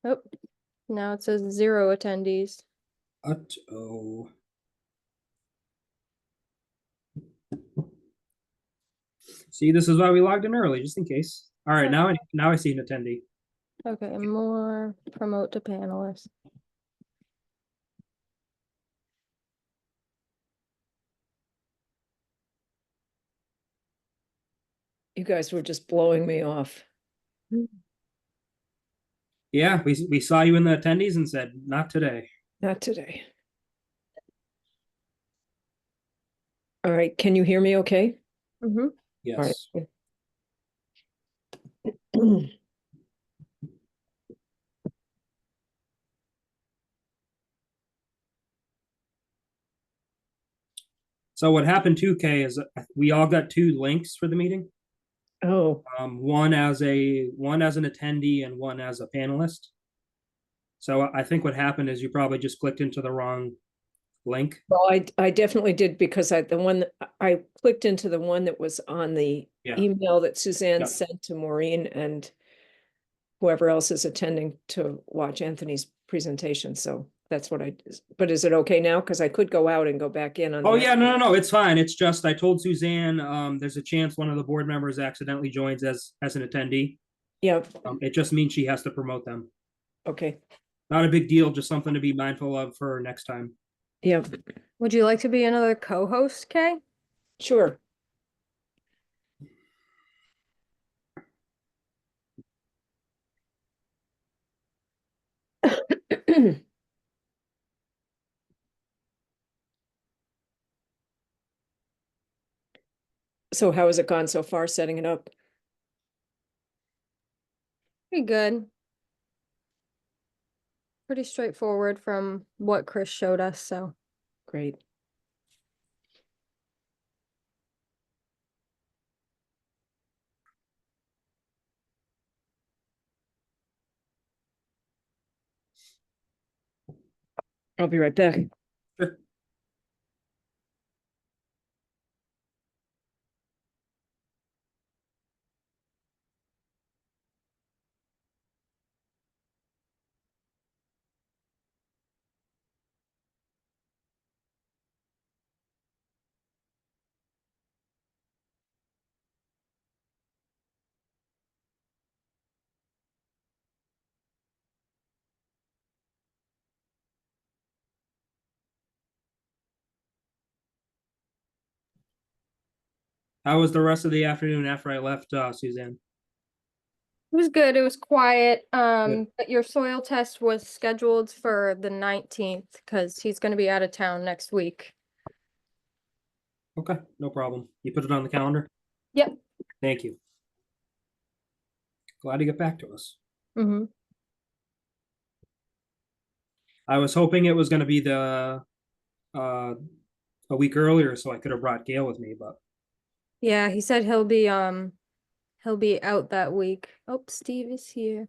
Oh, now it says 0 attendees. Oh. See, this is why we logged in early, just in case. All right, now I see an attendee. Okay, more promote to panelists. You guys were just blowing me off. Yeah, we saw you in the attendees and said, not today. Not today. All right, can you hear me okay? Mm-hmm. All right. Yes. So what happened too, Kay, is we all got 2 links for the meeting. Oh, One as an attendee and one as a panelist. So I think what happened is you probably just clicked into the wrong link. well, I definitely did because I clicked into the one that was on the Yeah. email that Suzanne Yeah. sent to Maureen and whoever else is attending to watch Anthony's presentation. So that's what but is it okay now? Because I could go out and go back in on. Oh yeah, no, it's fine. It's just I told Suzanne there's a chance one of the board members accidentally joins as an attendee. Yeah, It just means she has to promote them. okay, Not a big deal, just something to be mindful of for next time. yeah, Would you like to be another co-host, Kay? sure. So how has it gone so far setting it up? Pretty good. Pretty straightforward from what Chris showed us, so. Great. I'll be right back. Sure. How was the rest of the afternoon after I left, Suzanne? It was good. It was quiet. Good. But your soil test was scheduled for the 19th because he's going to be out of town next week. Okay, no problem. You put it on the calendar? Yep. Thank you. Glad to get back to us. Mm-hmm. I was hoping it was going to be a week earlier so I could have brought Gail with me, but Yeah, he said he'll be out that week. Oh, Steve is here.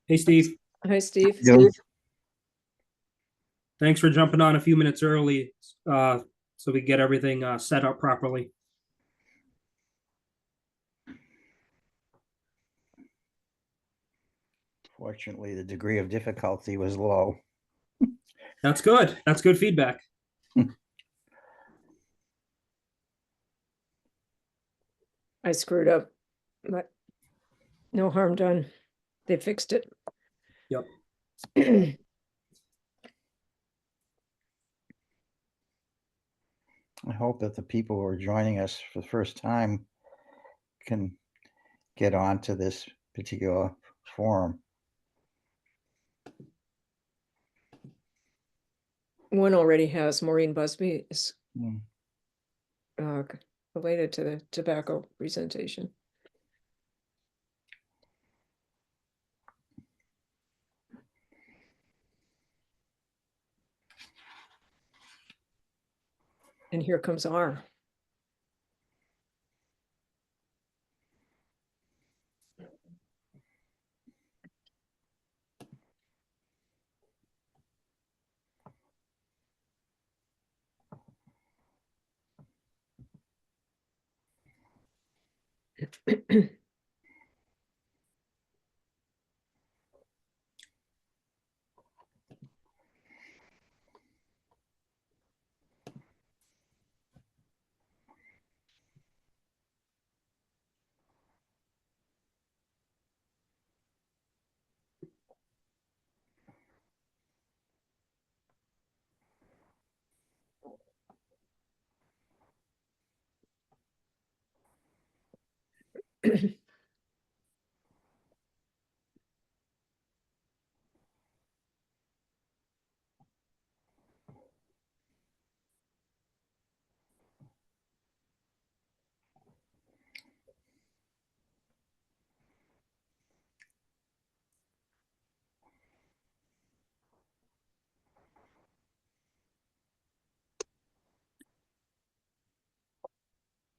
hey, Steve. Hi, Steve. Yo. Thanks for jumping on a few minutes early so we get everything set up properly. Fortunately, the degree of difficulty was low. That's good. That's good feedback. I screwed up, but no harm done. They fixed it. Yep. I hope that the people who are joining us for the first time can get onto this particular forum. One already has. Maureen Busby is Mm. related to the tobacco presentation. And here comes R.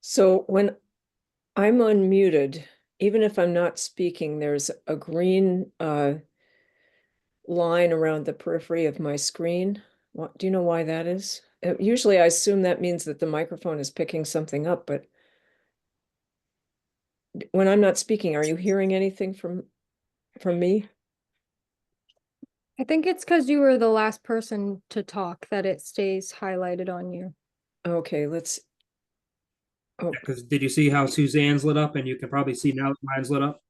So when I'm unmuted, even if I'm not speaking, there's a green line around the periphery of my screen. What, do you know why that is? Usually I assume that means that the microphone is picking something up, but when I'm not speaking, are you hearing anything from me? I think it's because you were the last person to talk that it stays highlighted on you. Okay, let's, oh, Because did you see how Suzanne's lit up, and you can probably see now that mine's lit up?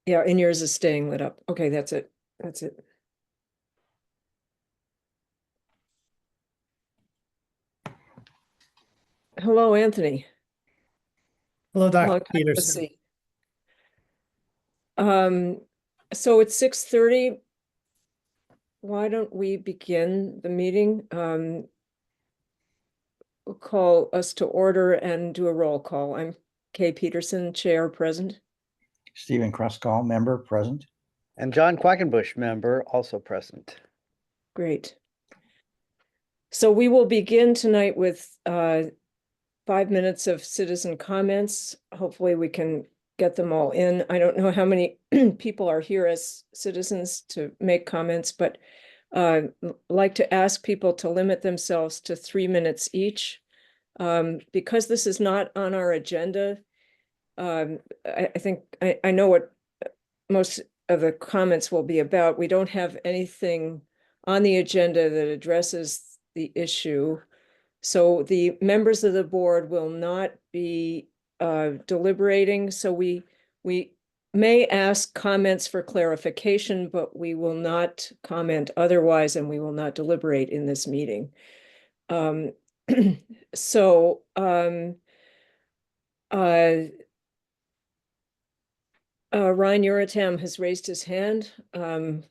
yeah, and yours is staying lit up. Okay, that's it. That's it. Hello, Anthony. Hello, Long Dr. time no Peterson. see. So it's 6:30. Why don't we begin the meeting? We'll call us to order and do a roll call. I'm Kay Peterson, Chair, present. Stephen Kruskall, member, present. And John Quackenbush, member, also present. Great. So we will begin tonight with 5 minutes of citizen comments. Hopefully we can get them all in. I don't know how many people are here as citizens to make comments, but like to ask people to limit themselves to 3 minutes each. Because this is not on our agenda, I think I know what most of the comments will be about. We don't have anything on the agenda that addresses the issue. So the members of the board will not be deliberating. So we may ask comments for clarification, but we will not comment otherwise, and we will not deliberate in this meeting. So Ryan Uratam has raised his hand. Ryan,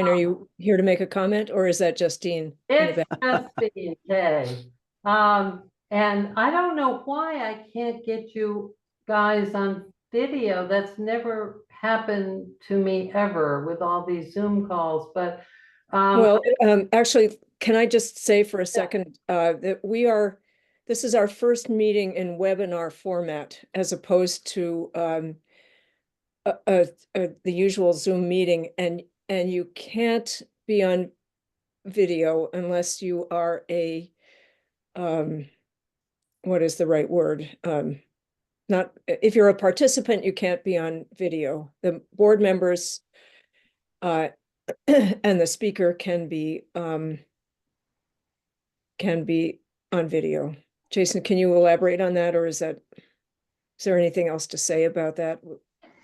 are you here to make a comment, or is that Justine? in the It's back? Justine Kay. And I don't know why I can't get you guys on video. That's never happened to me ever with all these Zoom calls, but Well, actually, can I just say for a second that this is our first meeting in webinar format as opposed to the usual Zoom meeting, and you can't be on video unless you are a what is the right word? Not if you're a participant, you can't be on video. The board members and the speaker can be on video. Jason, can you elaborate on that, or is there anything else to say about that?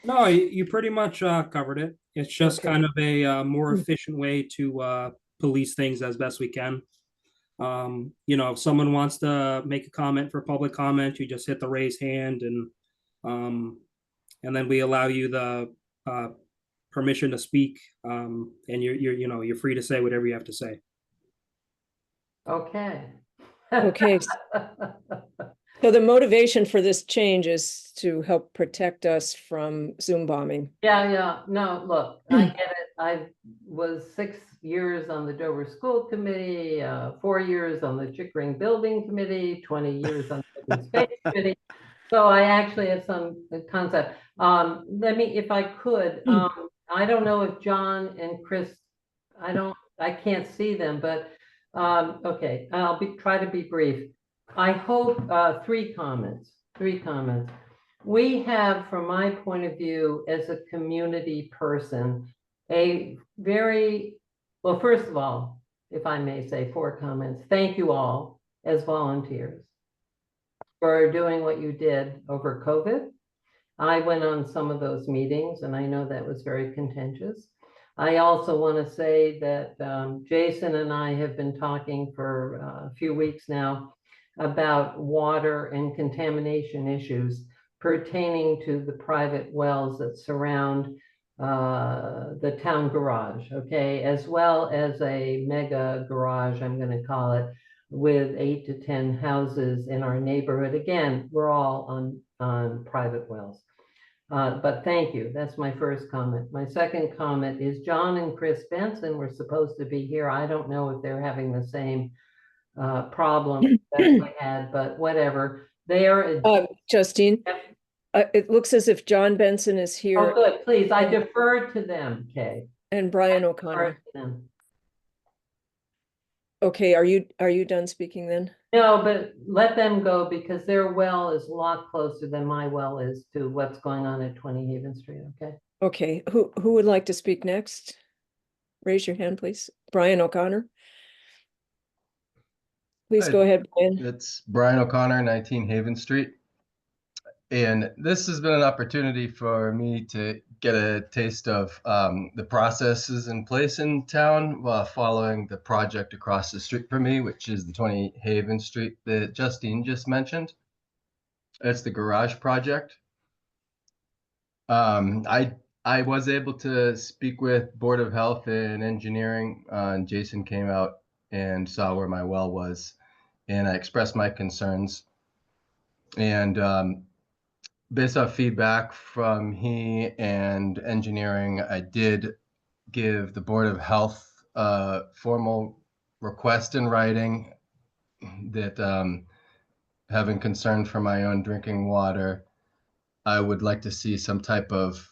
No, you pretty much covered it. It's just Okay. kind of a more efficient way to police things as best we can. If someone wants to make a comment for public comment, you just hit the raise hand, and then we allow you the permission to speak, and you're free to say whatever you have to say. okay. Okay. So the motivation for this change is to help protect us from Zoom bombing. Yeah, no, look, I get it. I was 6 years on the Dover School Committee, 4 years on the Chickering Building Committee, 20 years on the Open Space Committee. So I actually have some concept. If I could, I don't know if John and Chris, I can't see them, but Okay, I'll try to be brief. I hope, three comments. We have, from my point of view, as a community person, a very, well, first of all, if I may say, 4 comments. Thank you all as volunteers for doing what you did over COVID. I went on some of those meetings and I know that was very contentious. I also want to say that Jason and I have been talking for a few weeks now about water and contamination issues pertaining to the private wells that surround the town garage, okay, as well as a mega garage, I'm going to call it, with 8 to 10 houses in our neighborhood. Again, we're all on private wells. But thank you. That's my first comment. My second comment is John and Chris Benson were supposed to be here. I don't know if they're having the same problem that we had, but whatever. They are. Justine, Yep. it looks as if John Benson is Oh, here good. Please, I defer to them, Kay. and Brian Defer O'Connor. to them. Okay, are you done speaking then? No, but let them go because their well is a lot closer than my well is to what's going on at 20 Haven Street, okay? Okay, who would like to speak next? Raise your hand, please. Brian O'Connor. Please Hi. go ahead, Brian. It's Brian O'Connor, 19 Haven Street. And this has been an opportunity for me to get a taste of the processes in place in town while following the project across the street from me, which is the 20 Haven Street that Justine just mentioned. It's the garage project. I was able to speak with Board of Health and Engineering. And Jason came out and saw where my well was, and I expressed my concerns. And based off feedback from he and engineering, I did give the Board of Health a formal request in writing that having concern for my own drinking water, I would like to see some type of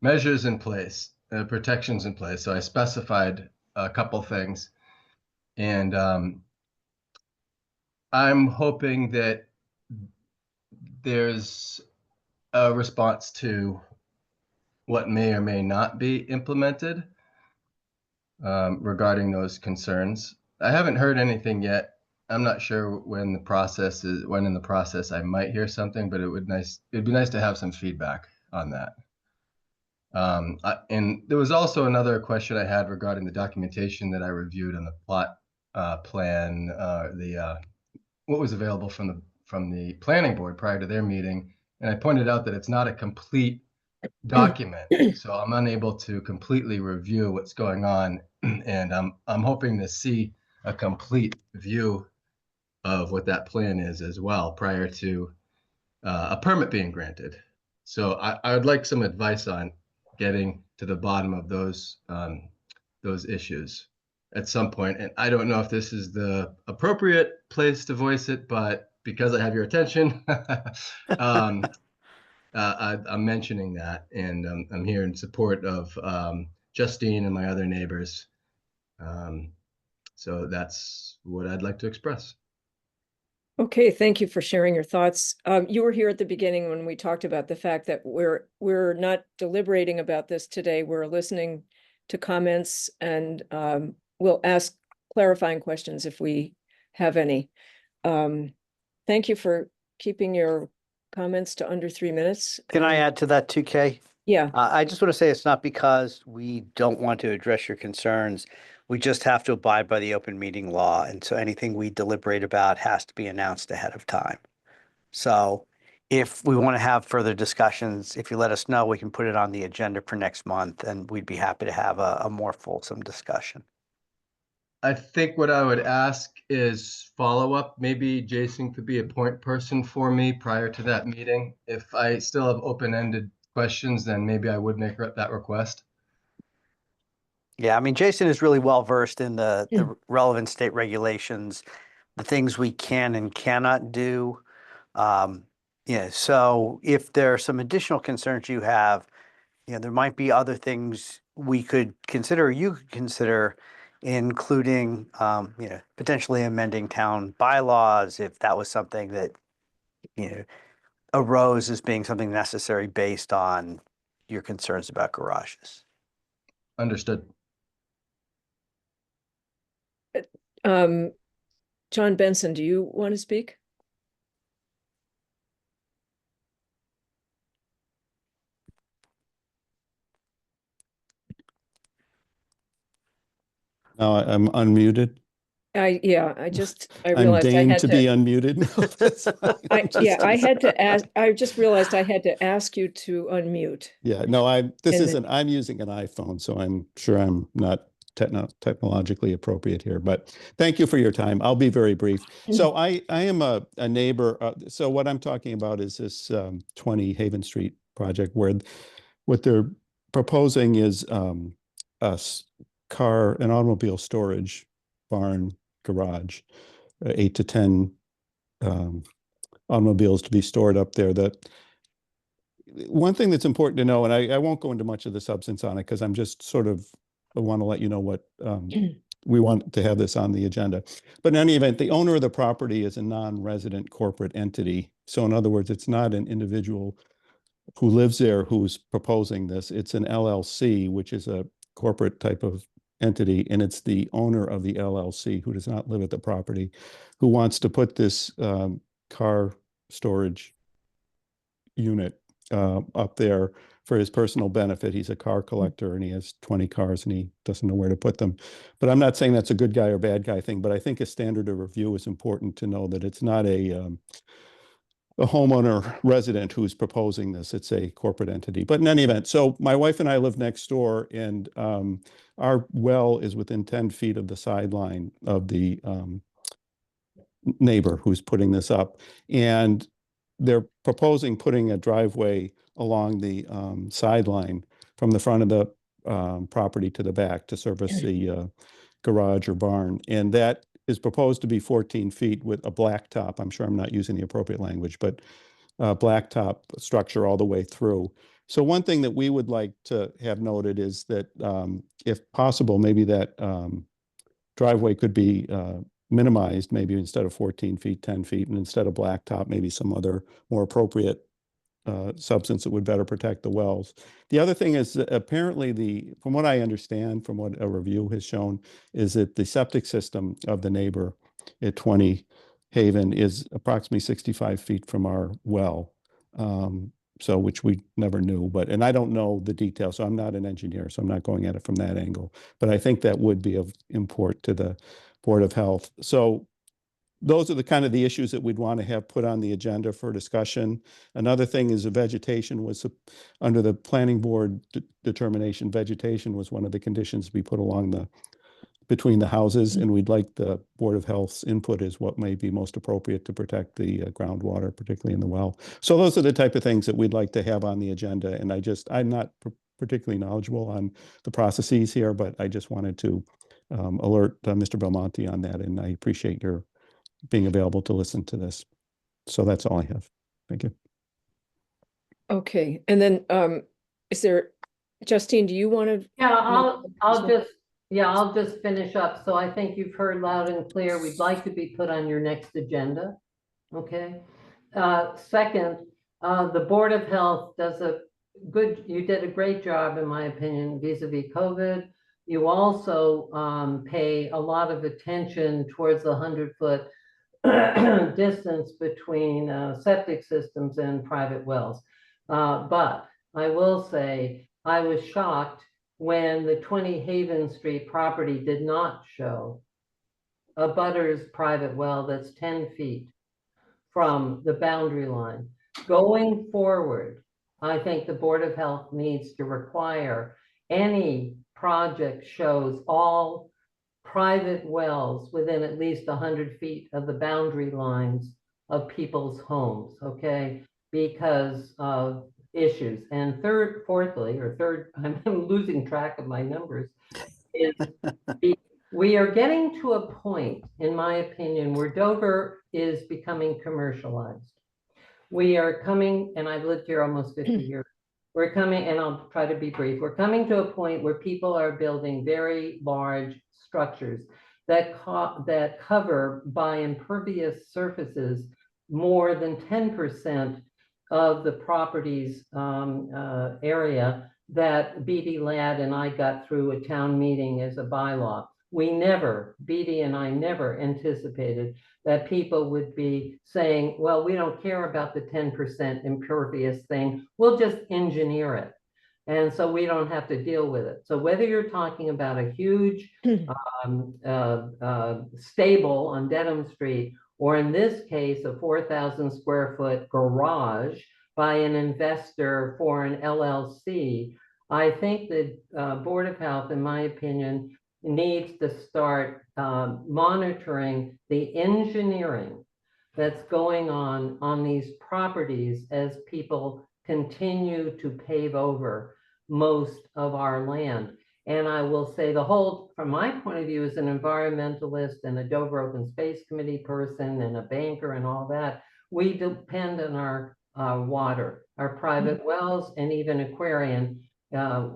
measures in place, protections in place. So I specified a couple things, and I'm hoping that there's a response to what may or may not be implemented regarding those concerns. I haven't heard anything yet. I'm not sure when in the process I might hear something, but it'd be nice to have some feedback on that. And there was also another question I had regarding the documentation that I reviewed on the plot plan, what was available from the planning board prior to their meeting. And I pointed out that it's not a complete document, so I'm unable to completely review what's going on. And I'm hoping to see a complete view of what that plan is as well prior to a permit being granted. So I would like some advice on getting to the bottom of those issues at some point. And I don't know if this is the appropriate place to voice it, but because I have your attention, I'm mentioning that, and I'm here in support of Justine and my other neighbors. So that's what I'd like to express. Okay, thank you for sharing your thoughts. You were here at the beginning when we talked about the fact that we're not deliberating about this today. We're listening to comments, and we'll ask clarifying questions if we have any. Thank you for keeping your comments to under 3 minutes. Can I add to that too, Kay? Yeah, I just want to say it's not because we don't want to address your concerns. We just have to abide by the open meeting law. And so anything we deliberate about has to be announced ahead of time. So if we want to have further discussions, if you let us know, we can put it on the agenda for next month, and we'd be happy to have a more fulsome discussion. I think what I would ask is follow-up. Maybe Jason could be a point person for me prior to that meeting. If I still have open-ended questions, then maybe I would make that request. Yeah, I mean, Jason is really well versed in the relevant state regulations, the things we can and cannot do. Yeah, so if there are some additional concerns you have, there might be other things we could consider, you could consider including, potentially amending town bylaws if that was something that, arose as being something necessary based on your concerns about garages. Understood. John Benson, do you want to speak? No, I'm unmuted. I I'm realized I deigned had to be unmuted. No, that's fine. I had to ask, I just realized I had to ask you to unmute. Yeah, no, this And isn't, I'm using an iPhone, so I'm sure I'm not technologically appropriate here, but thank you for your time. I'll be very brief. So I am a neighbor. So what I'm talking about is this 20 Haven Street project where what they're proposing is an automobile storage barn garage, 8 to 10 automobiles to be stored up there. One thing that's important to know, and I won't go into much of the substance on it because I'm just sort of, I want to let you know what we want to have this on the agenda. But in any event, the owner of the property is a non-resident corporate entity. So in other words, it's not an individual who lives there who's proposing this. It's an LLC, which is a corporate type of entity, and it's the owner of the LLC who does not live at the property, who wants to put this car storage unit up there for his personal benefit. He's a car collector and he has 20 cars and he doesn't know where to put them. But I'm not saying that's a good guy or bad guy thing, but I think a standard of review is important to know that it's not a homeowner resident who's proposing this. It's a corporate entity. But in any event, so my wife and I live next door, and our well is within 10 feet of the sideline of the neighbor who's putting this up. And they're proposing putting a driveway along the sideline from the front of the property to the back to service the garage or barn. And that is proposed to be 14 feet with a blacktop. I'm sure I'm not using the appropriate language, but blacktop structure all the way through. So one thing that we would like to have noted is that if possible, maybe that driveway could be minimized, maybe instead of 14 feet, 10 feet, and instead of blacktop, maybe some other more appropriate substance that would better protect the wells. The other thing is that apparently from what I understand, from what a review has shown, is that the septic system of the neighbor at 20 Haven is approximately 65 feet from our well. So which we never knew, and I don't know the details, so I'm not an engineer, so I'm not going at it from that angle, but I think that would be of import to the Board of Health. So those are the issues that we'd want to have put on the agenda for discussion. Another thing is the vegetation was under the planning board determination. Vegetation was one of the conditions to be put along between the houses, and we'd like the Board of Health's input as what may be most appropriate to protect the groundwater, particularly in the well. So those are the type of things that we'd like to have on the agenda. And I'm not particularly knowledgeable on the processes here, but I just wanted to alert Mr. Belmonte on that, and I appreciate your being available to listen to this. So that's all I have. Thank you. Okay, and then is there, Justine, do you want to? Yeah, I'll just finish up. So I think you've heard loud and clear. We'd like to be put on your next agenda. Okay. Second, the Board of Health you did a great job, in my opinion, vis-a-vis COVID. You also pay a lot of attention towards the 100-foot distance between septic systems and private wells. But I will say I was shocked when the 20 Haven Street property did not show a butter's private well that's 10 feet from the boundary line. Going forward, I think the Board of Health needs to require any project shows all private wells within at least 100 feet of the boundary lines of people's homes, okay? Because of issues. And fourthly, I'm losing track of my numbers, is we are getting to a point, in my opinion, where Dover is becoming commercialized. We are coming, and I've lived here almost 50 years, we're coming, and I'll try to be brief, we're coming to a point where people are building very large structures that cover by impervious surfaces more than 10% of the property's area that BD Ladd and I got through a town meeting as a bylaw. We never, BD and I never anticipated that people would be saying, well, we don't care about the 10% impervious thing, we'll just engineer it. And so we don't have to deal with it. So whether you're talking about a huge stable on Dedham Street, or in this case, a 4,000 square foot garage by an investor for an LLC, I think the Board of Health, in my opinion, needs to start monitoring the engineering that's going on these properties as people continue to pave over most of our land. And I will say from my point of view as an environmentalist and a Dover Open Space Committee person and a banker and all that, we depend on our water, our private wells, and even Aquarian,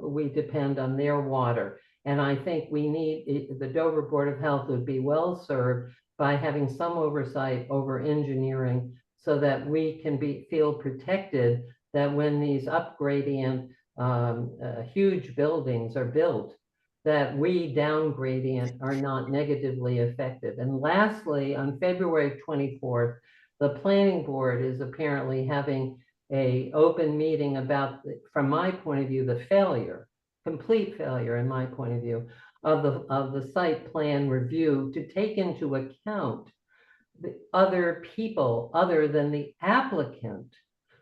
we depend on their water. And I think we need, the Dover Board of Health would be well served by having some oversight over engineering so that we can feel protected that when these upgradient huge buildings are built, that we downgradient are not negatively affected. And lastly, on February 24th, the planning board is apparently having an open meeting about, from my point of view, the complete failure, in my point of view, of the site plan review to take into account the other people other than the applicant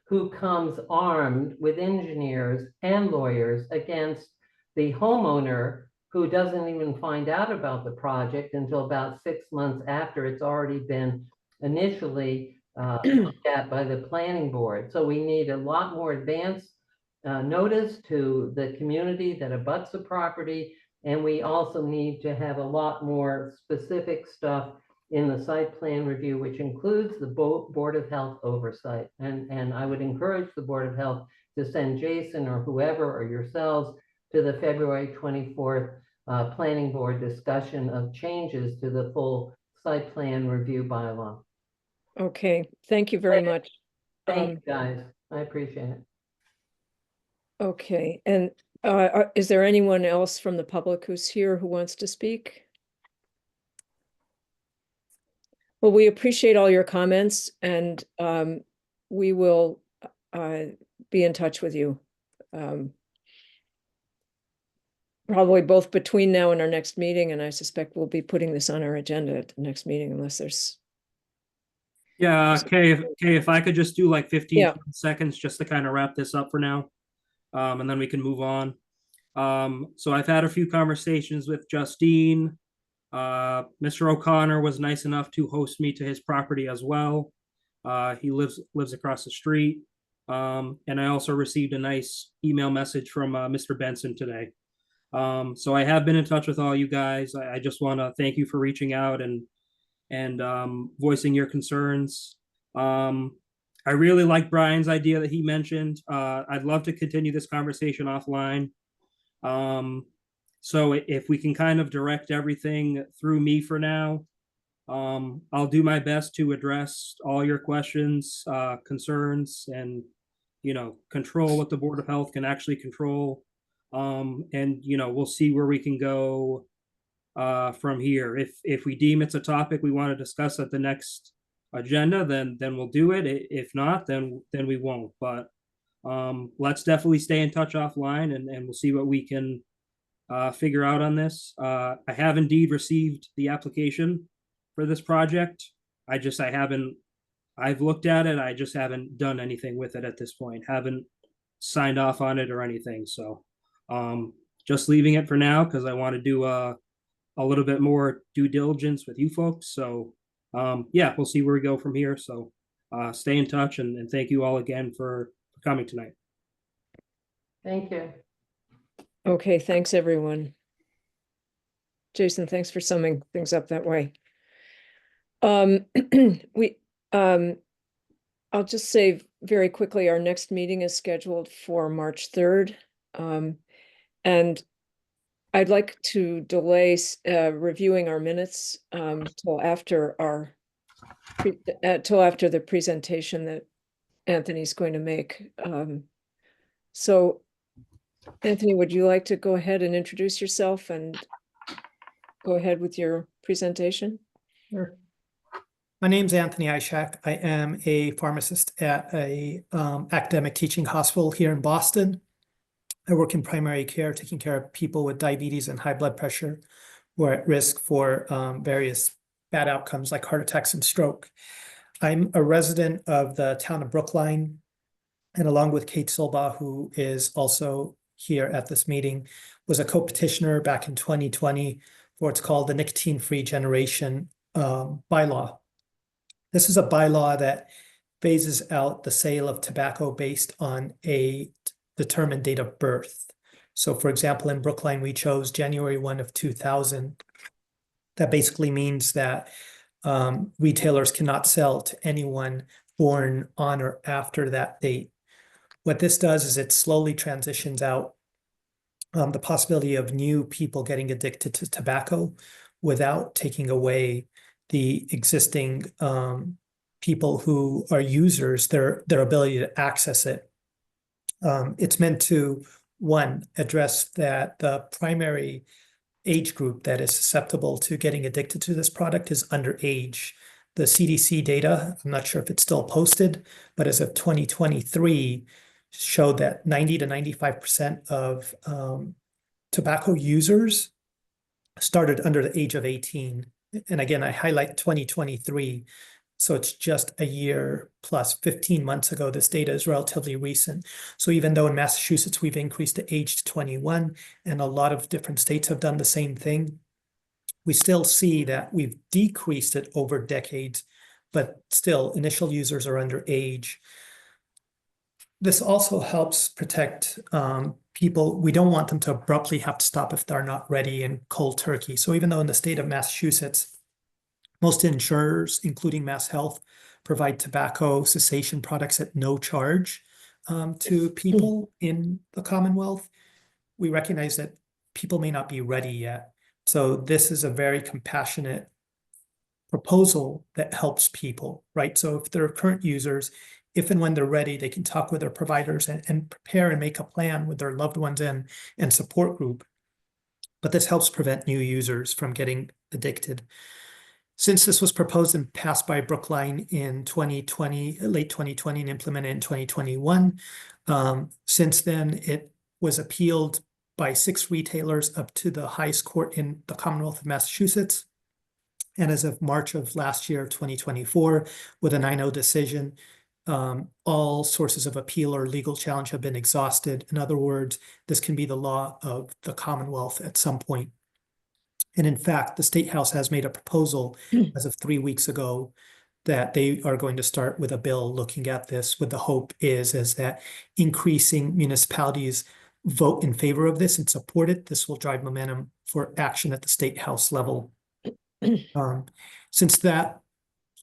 who comes armed with engineers and lawyers against the homeowner who doesn't even find out about the project until about 6 months after it's already been initially looked at by the planning board. So we need a lot more advance notice to the community that abuts the property. And we also need to have a lot more specific stuff in the site plan review, which includes the Board of Health oversight. And I would encourage the Board of Health to send Jason or whoever or yourselves to the February 24th planning board discussion of changes to the full site plan review bylaw. Okay, thank you very much. Thank you, guys. I appreciate it. Okay, and is there anyone else from the public who's here who wants to speak? Well, we appreciate all your comments, and we will be in touch with you. Probably both between now and our next meeting, and I suspect we'll be putting this on our agenda at the next meeting unless there's... Yeah, Kay, if I could just do like 15 Yeah. 20 seconds just to kind of wrap this up for now, and then we can move on. So I've had a few conversations with Justine. Mr. O'Connor was nice enough to host me to his property as well. He lives across the street. And I also received a nice email message from Mr. Benson today. So I have been in touch with all you guys. I just want to thank you for reaching out and voicing your concerns. I really like Brian's idea that he mentioned. I'd love to continue this conversation offline. So if we can kind of direct everything through me for now, I'll do my best to address all your questions, concerns, and, control what the Board of Health can actually control. And, we'll see where we can go from here. If we deem it's a topic we want to discuss at the next agenda, then we'll do it. If not, then we won't. But let's definitely stay in touch offline, and we'll see what we can figure out on this. I have indeed received the application for this project. I've looked at it. I just haven't done anything with it at this point. Haven't signed off on it or anything. So just leaving it for now because I want to do a little bit more due diligence with you folks. So yeah, we'll see where we go from here. So stay in touch, and thank you all again for coming tonight. Thank you. Okay, thanks, everyone. Jason, thanks for summing things up that way. I'll just say very quickly, our next meeting is scheduled for March 3rd. And I'd like to delay reviewing our minutes till after till after the presentation that Anthony's going to make. So Anthony, would you like to go ahead and introduce yourself and go ahead with your presentation? Sure. My name's Anthony Ishak. I am a pharmacist at a academic teaching hospital here in Boston. I work in primary care, taking care of people with diabetes and high blood pressure who are at risk for various bad outcomes like heart attacks and stroke. I'm a resident of the town of Brookline, and along with Kate Silba, who is also here at this meeting, was a co-petitioner back in 2020 for what's called the Nicotine-Free Generation bylaw. This is a bylaw that phases out the sale of tobacco based on a determined date of birth. So for example, in Brookline, we chose January 1 of 2000. That basically means that retailers cannot sell to anyone born on or after that date. What this does is it slowly transitions out the possibility of new people getting addicted to tobacco without taking away the existing people who are users, their ability to access it. It's meant to, one, address that the primary age group that is susceptible to getting addicted to this product is underage. The CDC data, I'm not sure if it's still posted, but as of 2023, showed that 90 to 95% of tobacco users started under the age of 18. And again, I highlight 2023. So it's just a year plus 15 months ago. This data is relatively recent. So even though in Massachusetts, we've increased the age to 21, and a lot of different states have done the same thing, we still see that we've decreased it over decades, but still initial users are underage. This also helps protect people. We don't want them to abruptly have to stop if they're not ready in cold turkey. So even though in the state of Massachusetts, most insurers, including Mass Health, provide tobacco cessation products at no charge to people in the Commonwealth, we recognize that people may not be ready yet. So this is a very compassionate proposal that helps people, right? So if they're current users, if and when they're ready, they can talk with their providers and prepare and make a plan with their loved ones and support group. But this helps prevent new users from getting addicted. Since this was proposed and passed by Brookline in 2020, late 2020, and implemented in 2021, since then it was appealed by 6 retailers up to the highest court in the Commonwealth of Massachusetts. And as of March of last year, 2024, with a 9-0 decision, all sources of appeal or legal challenge have been exhausted. In other words, this can be the law of the Commonwealth at some point. And in fact, the State House has made a proposal as of 3 weeks ago that they are going to start with a bill looking at this, with the hope is that increasing municipalities vote in favor of this and support it. This will drive momentum for action at the State House level. Since that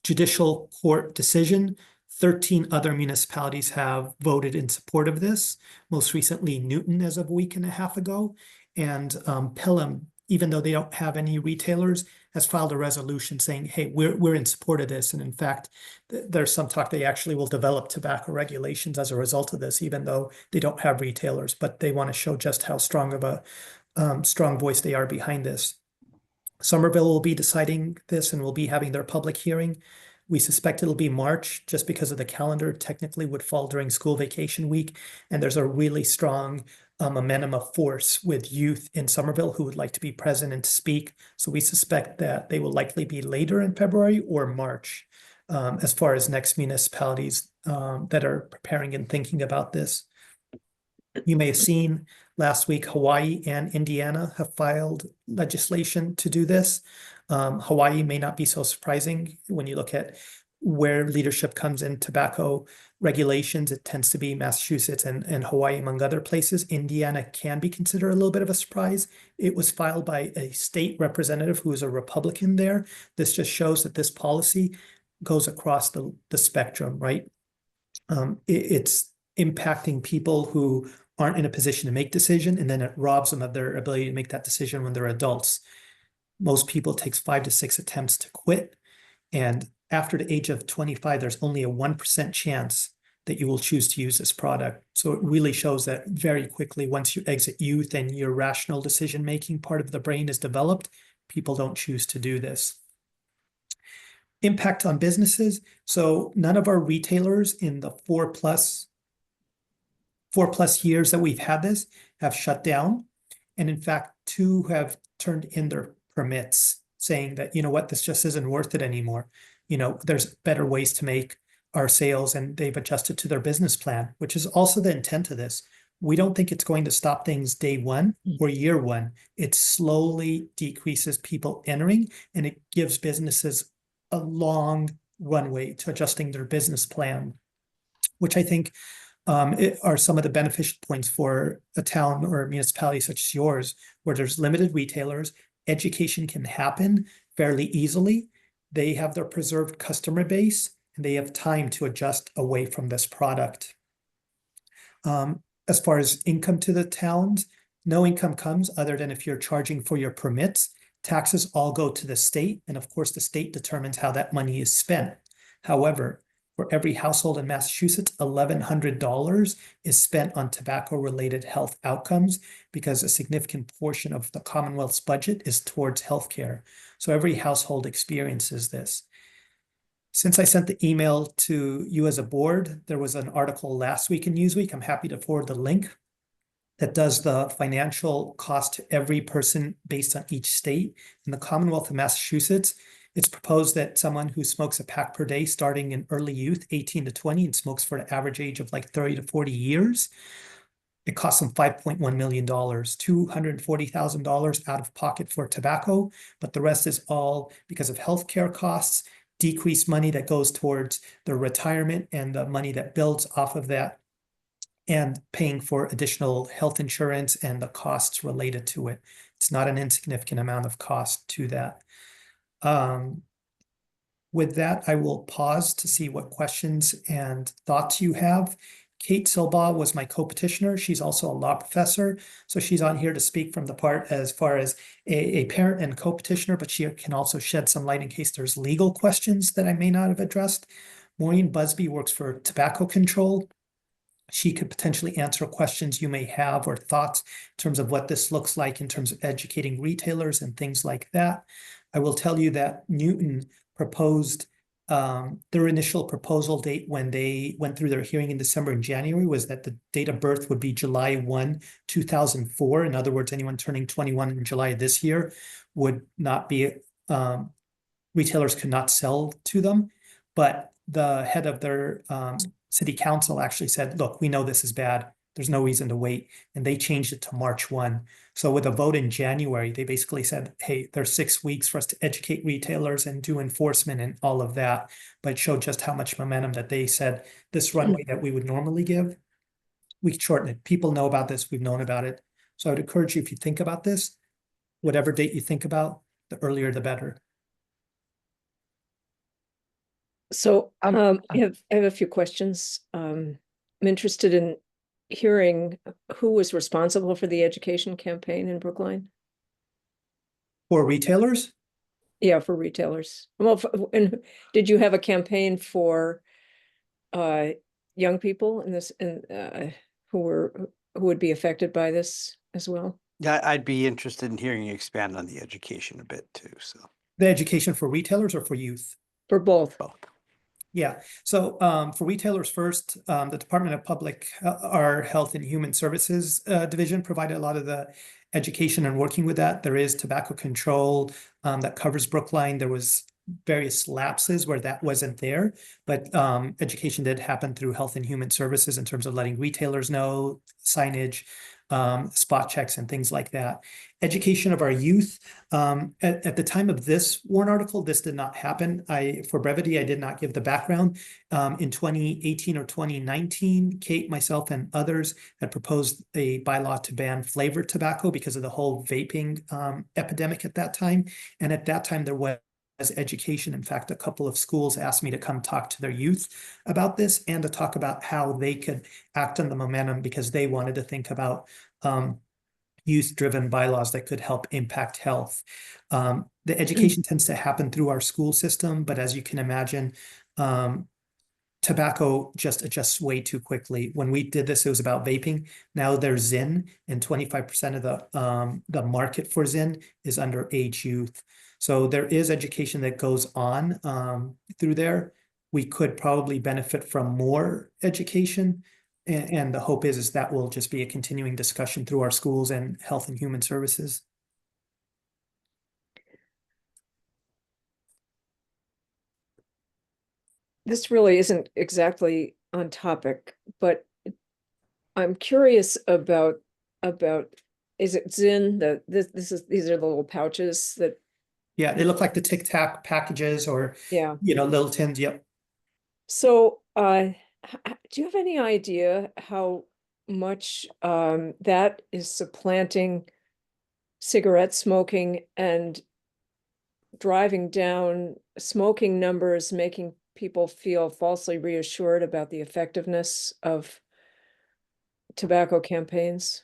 judicial court decision, 13 other municipalities have voted in support of this, most recently Newton as of a week and a half ago, and Pelham, even though they don't have any retailers, has filed a resolution saying, hey, we're in support of this. And in fact, there's some talk they actually will develop tobacco regulations as a result of this, even though they don't have retailers, but they want to show just how strong of a strong voice they are behind this. Somerville will be deciding this and will be having their public hearing. We suspect it'll be March just because of the calendar technically would fall during school vacation week. And there's a really strong momentum of force with youth in Somerville who would like to be present and to speak. So we suspect that they will likely be later in February or March as far as next municipalities that are preparing and thinking about this. You may have seen last week, Hawaii and Indiana have filed legislation to do this. Hawaii may not be so surprising when you look at where leadership comes in tobacco regulations. It tends to be Massachusetts and Hawaii, among other places. Indiana can be considered a little bit of a surprise. It was filed by a state representative who is a Republican there. This just shows that this policy goes across the spectrum, right? it's impacting people who aren't in a position to make decision, and then it robs them of their ability to make that decision when they're adults. Most people it takes 5 to 6 attempts to quit. And after the age of 25, there's only a 1% chance that you will choose to use this product. So it really shows that very quickly, once you exit youth and your rational decision-making part of the brain is developed, people don't choose to do this. Impact on businesses. So none of our retailers in the 4+ years that we've had this have shut down. And in fact, 2 have turned in their permits saying that, you know what, this just isn't worth it anymore. You know, there's better ways to make our sales, and they've adjusted to their business plan, which is also the intent of this. We don't think it's going to stop things day one or year one. It slowly decreases people entering, and it gives businesses a long runway to adjusting their business plan, which I think are some of the beneficial points for a town or a municipality such as yours, where there's limited retailers, education can happen fairly easily. They have their preserved customer base, and they have time to adjust away from this product. As far as income to the towns, no income comes other than if you're charging for your permits. Taxes all go to the state, and of course the state determines how that money is spent. However, for every household in Massachusetts, $1,100 is spent on tobacco-related health outcomes, because a significant portion of the Commonwealth's budget is towards healthcare. So every household experiences this. Since I sent the email to you as a board, there was an article last week in Newsweek. I'm happy to forward the link that does the financial cost to every person based on each state. In the Commonwealth of Massachusetts, it's proposed that someone who smokes a pack per day starting in early youth, 18 to 20, and smokes for an average age of like 30 to 40 years, it costs them $5.1 million, $240,000 out of pocket for tobacco, but the rest is all because of healthcare costs, decreased money that goes towards their retirement and the money that builds off of that, and paying for additional health insurance and the costs related to it. It's not an insignificant amount of cost to that. With that, I will pause to see what questions and thoughts you have. Kate Silbaugh was my co-petitioner. She's also a law professor, so she's on here to speak from the part as far as a parent and co-petitioner, but she can also shed some light in case there's legal questions that I may not have addressed. Maureen Busby works for tobacco control. She could potentially answer questions you may have or thoughts in terms of what this looks like in terms of educating retailers and things like that. I will tell you that Newton proposed their initial proposal date when they went through their hearing in December and January was that the date of birth would be July 1, 2004. In other words, anyone turning 21 in July of this year would not be, retailers could not sell to them. But the head of their city council actually said, look, we know this is bad. There's no reason to wait. And they changed it to March 1. So with a vote in January, they basically said, hey, there's 6 weeks for us to educate retailers and do enforcement and all of that. But it showed just how much momentum that they said this runway that we would normally give, we could shorten it. People know about this. We've known about it. So I would encourage you, if you think about this, whatever date you think about, the earlier, the better. So I have a few questions. I'm interested in hearing who was responsible for the education campaign in Brookline. For retailers? Yeah, for retailers. Well, and did you have a campaign for young people in this, who would be affected by this as well? Yeah, I'd be interested in hearing you expand on the education a bit too. So The education for retailers or for youth? For both. both. Yeah, so for retailers first, the Department of Public, our Health and Human Services Division provided a lot of the education and working with that. There is tobacco control that covers Brookline. There was various lapses where that wasn't there, but education did happen through Health and Human Services in terms of letting retailers know, signage, spot checks and things like that. Education of our youth. At the time of this warrant article, this did not happen. For brevity, I did not give the background. In 2018 or 2019, Kate, myself, and others had proposed a bylaw to ban flavored tobacco because of the whole vaping epidemic at that time. And at that time, there was as education. In fact, a couple of schools asked me to come talk to their youth about this and to talk about how they could act on the momentum because they wanted to think about youth-driven bylaws that could help impact health. The education tends to happen through our school system, but as you can imagine, tobacco just adjusts way too quickly. When we did this, it was about vaping. Now there's Zyn, and 25% of the market for Zyn is underage youth. So there is education that goes on through there. We could probably benefit from more education. And the hope is that will just be a continuing discussion through our schools and Health and Human Services. This really isn't exactly on topic, but I'm curious about is it Zyn? These are the little pouches that. Yeah, they look like the Tic Tac packages or, Yeah. little tins. Yep. So, do you have any idea how much that is supplanting cigarette smoking and driving down smoking numbers, making people feel falsely reassured about the effectiveness of tobacco campaigns?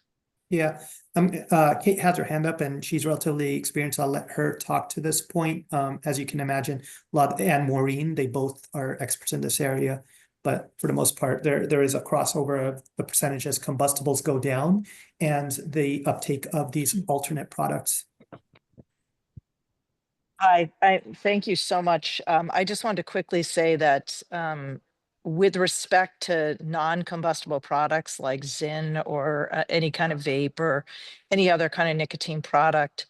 Yeah. Kate has her hand up and she's relatively experienced. I'll let her talk to this point. As you can imagine, and Maureen, they both are experts in this area. But for the most part, there is a crossover of the percentage as combustibles go down and the uptake of these alternate products. I thank you so much. I just wanted to quickly say that with respect to non-combustible products like Zyn or any kind of vape or any other kind of nicotine product,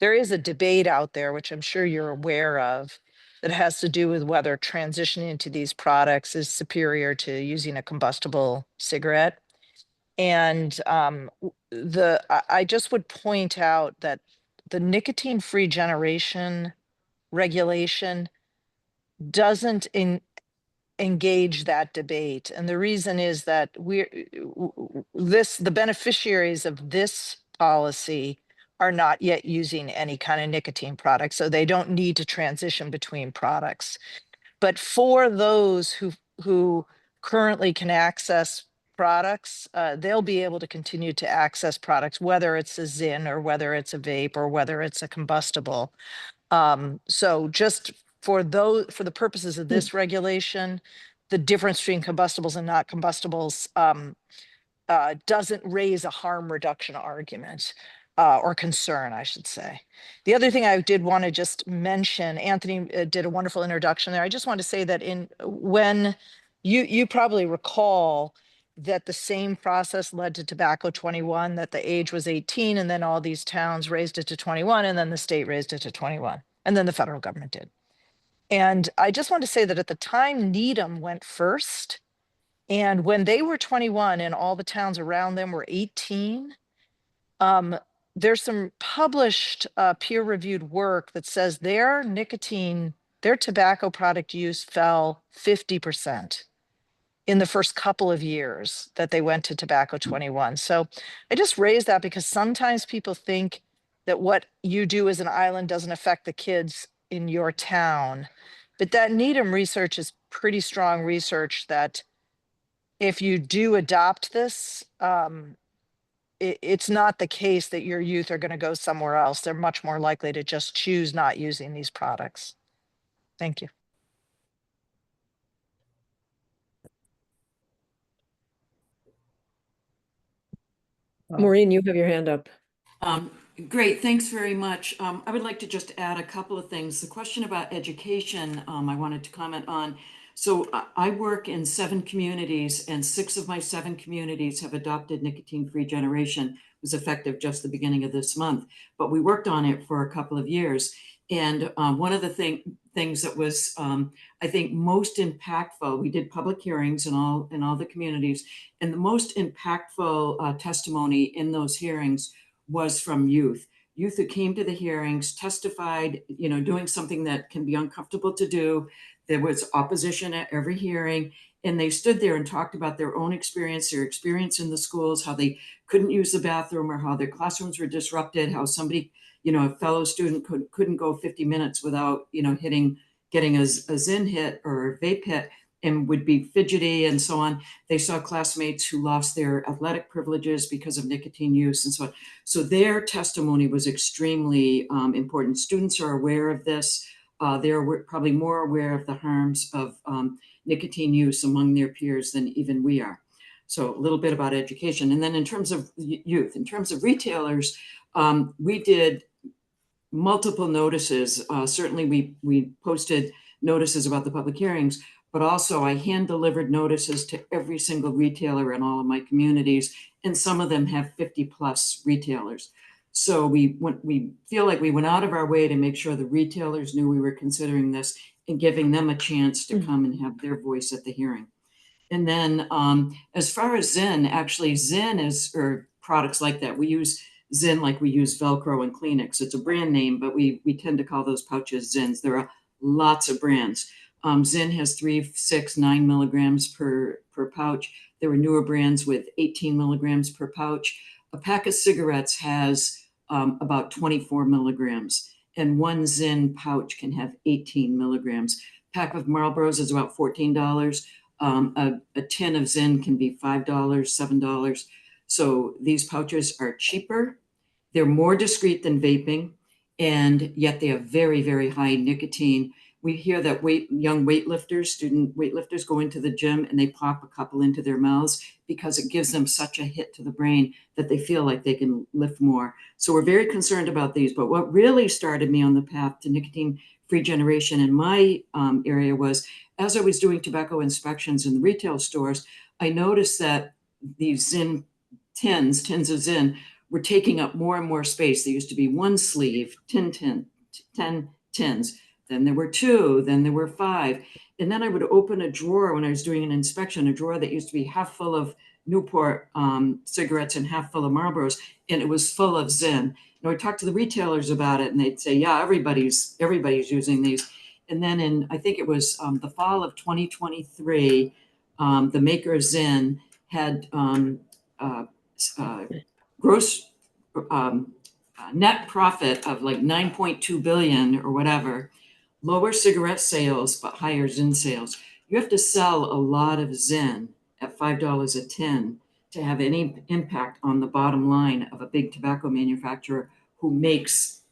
there is a debate out there, which I'm sure you're aware of, that has to do with whether transitioning to these products is superior to using a combustible cigarette. And I just would point out that the nicotine-free generation regulation doesn't engage that debate. And the reason is that the beneficiaries of this policy are not yet using any kind of nicotine product, so they don't need to transition between products. But for those who currently can access products, they'll be able to continue to access products, whether it's a Zyn or whether it's a vape or whether it's a combustible. So just for the purposes of this regulation, the difference between combustibles and not combustibles doesn't raise a harm reduction argument or concern, I should say. The other thing I did want to just mention, Anthony did a wonderful introduction there. I just want to say that when you probably recall that the same process led to Tobacco 21, that the age was 18, and then all these towns raised it to 21, and then the state raised it to 21, and then the federal government did. And I just want to say that at the time, Needham went first, and when they were 21 and all the towns around them were 18, there's some published peer-reviewed work that says their tobacco product use fell 50% in the first couple of years that they went to Tobacco 21. So I just raised that because sometimes people think that what you do as an island doesn't affect the kids in your town. But that Needham research is pretty strong research that if you do adopt this, it's not the case that your youth are going to go somewhere else. They're much more likely to just choose not using these products. Thank you. Maureen, you have your hand up. Great, thanks very much. I would like to just add a couple of things. The question about education, I wanted to comment on. So I work in 7 communities, and 6 of my 7 communities have adopted nicotine-free generation. It was effective just the beginning of this month, but we worked on it for a couple of years. And one of the things that was, I think, most impactful, we did public hearings in all the communities, and the most impactful testimony in those hearings was from youth who came to the hearings, testified, doing something that can be uncomfortable to do. There was opposition at every hearing, and they stood there and talked about their own experience, their experience in the schools, how they couldn't use the bathroom or how their classrooms were disrupted, how somebody you know, a fellow student couldn't go 50 minutes without, you know, getting a Zyn hit or a vape hit and would be fidgety and so on. They saw classmates who lost their athletic privileges because of nicotine use and so on. So their testimony was extremely important. Students are aware of this. They're probably more aware of the harms of nicotine use among their peers than even we are. So a little bit about education. And then in terms of youth, in terms of retailers, we did multiple notices. Certainly we posted notices about the public hearings, but also I hand delivered notices to every single retailer in all of my communities, and some of them have 50+ retailers. So we feel like we went out of our way to make sure the retailers knew we were considering this and giving them a chance to come and have their voice at the hearing. And then as far as Zyn, actually Zyn is, or products like that, we use Zyn like we use Velcro and Kleenex. It's a brand name, but we tend to call those pouches Zyns. There are lots of brands. Zyn has 3, 6, 9 milligrams per pouch. There are newer brands with 18 milligrams per pouch. A pack of cigarettes has about 24 milligrams, and one Zyn pouch can have 18 milligrams. Pack of Marlboros is about $14. A tin of Zyn can be $5, $7. So these pouches are cheaper. They're more discreet than vaping, and yet they have very, very high nicotine. We hear that young weightlifters, student weightlifters, go into the gym and they pop a couple into their mouths because it gives them such a hit to the brain that they feel like they can lift more. So we're very concerned about these. But what really started me on the path to nicotine-free generation in my area was, as I was doing tobacco inspections in the retail stores, I noticed that these Zyn tins of Zyn were taking up more and more space. There used to be one sleeve, 10 tins. Then there were 2, then there were 5. And then I would open a drawer when I was doing an inspection, a drawer that used to be half full of Newport cigarettes and half full of Marlboros, and it was full of Zyn. And I would talk to the retailers about it, and they'd say, yeah, everybody's using these. And then in, I think it was the fall of 2023, the maker of Zyn had gross net profit of like 9.2 billion or whatever, lower cigarette sales, but higher Zyn sales. You have to sell a lot of Zyn at $5 a tin to have any impact on the bottom line of a big tobacco manufacturer who makes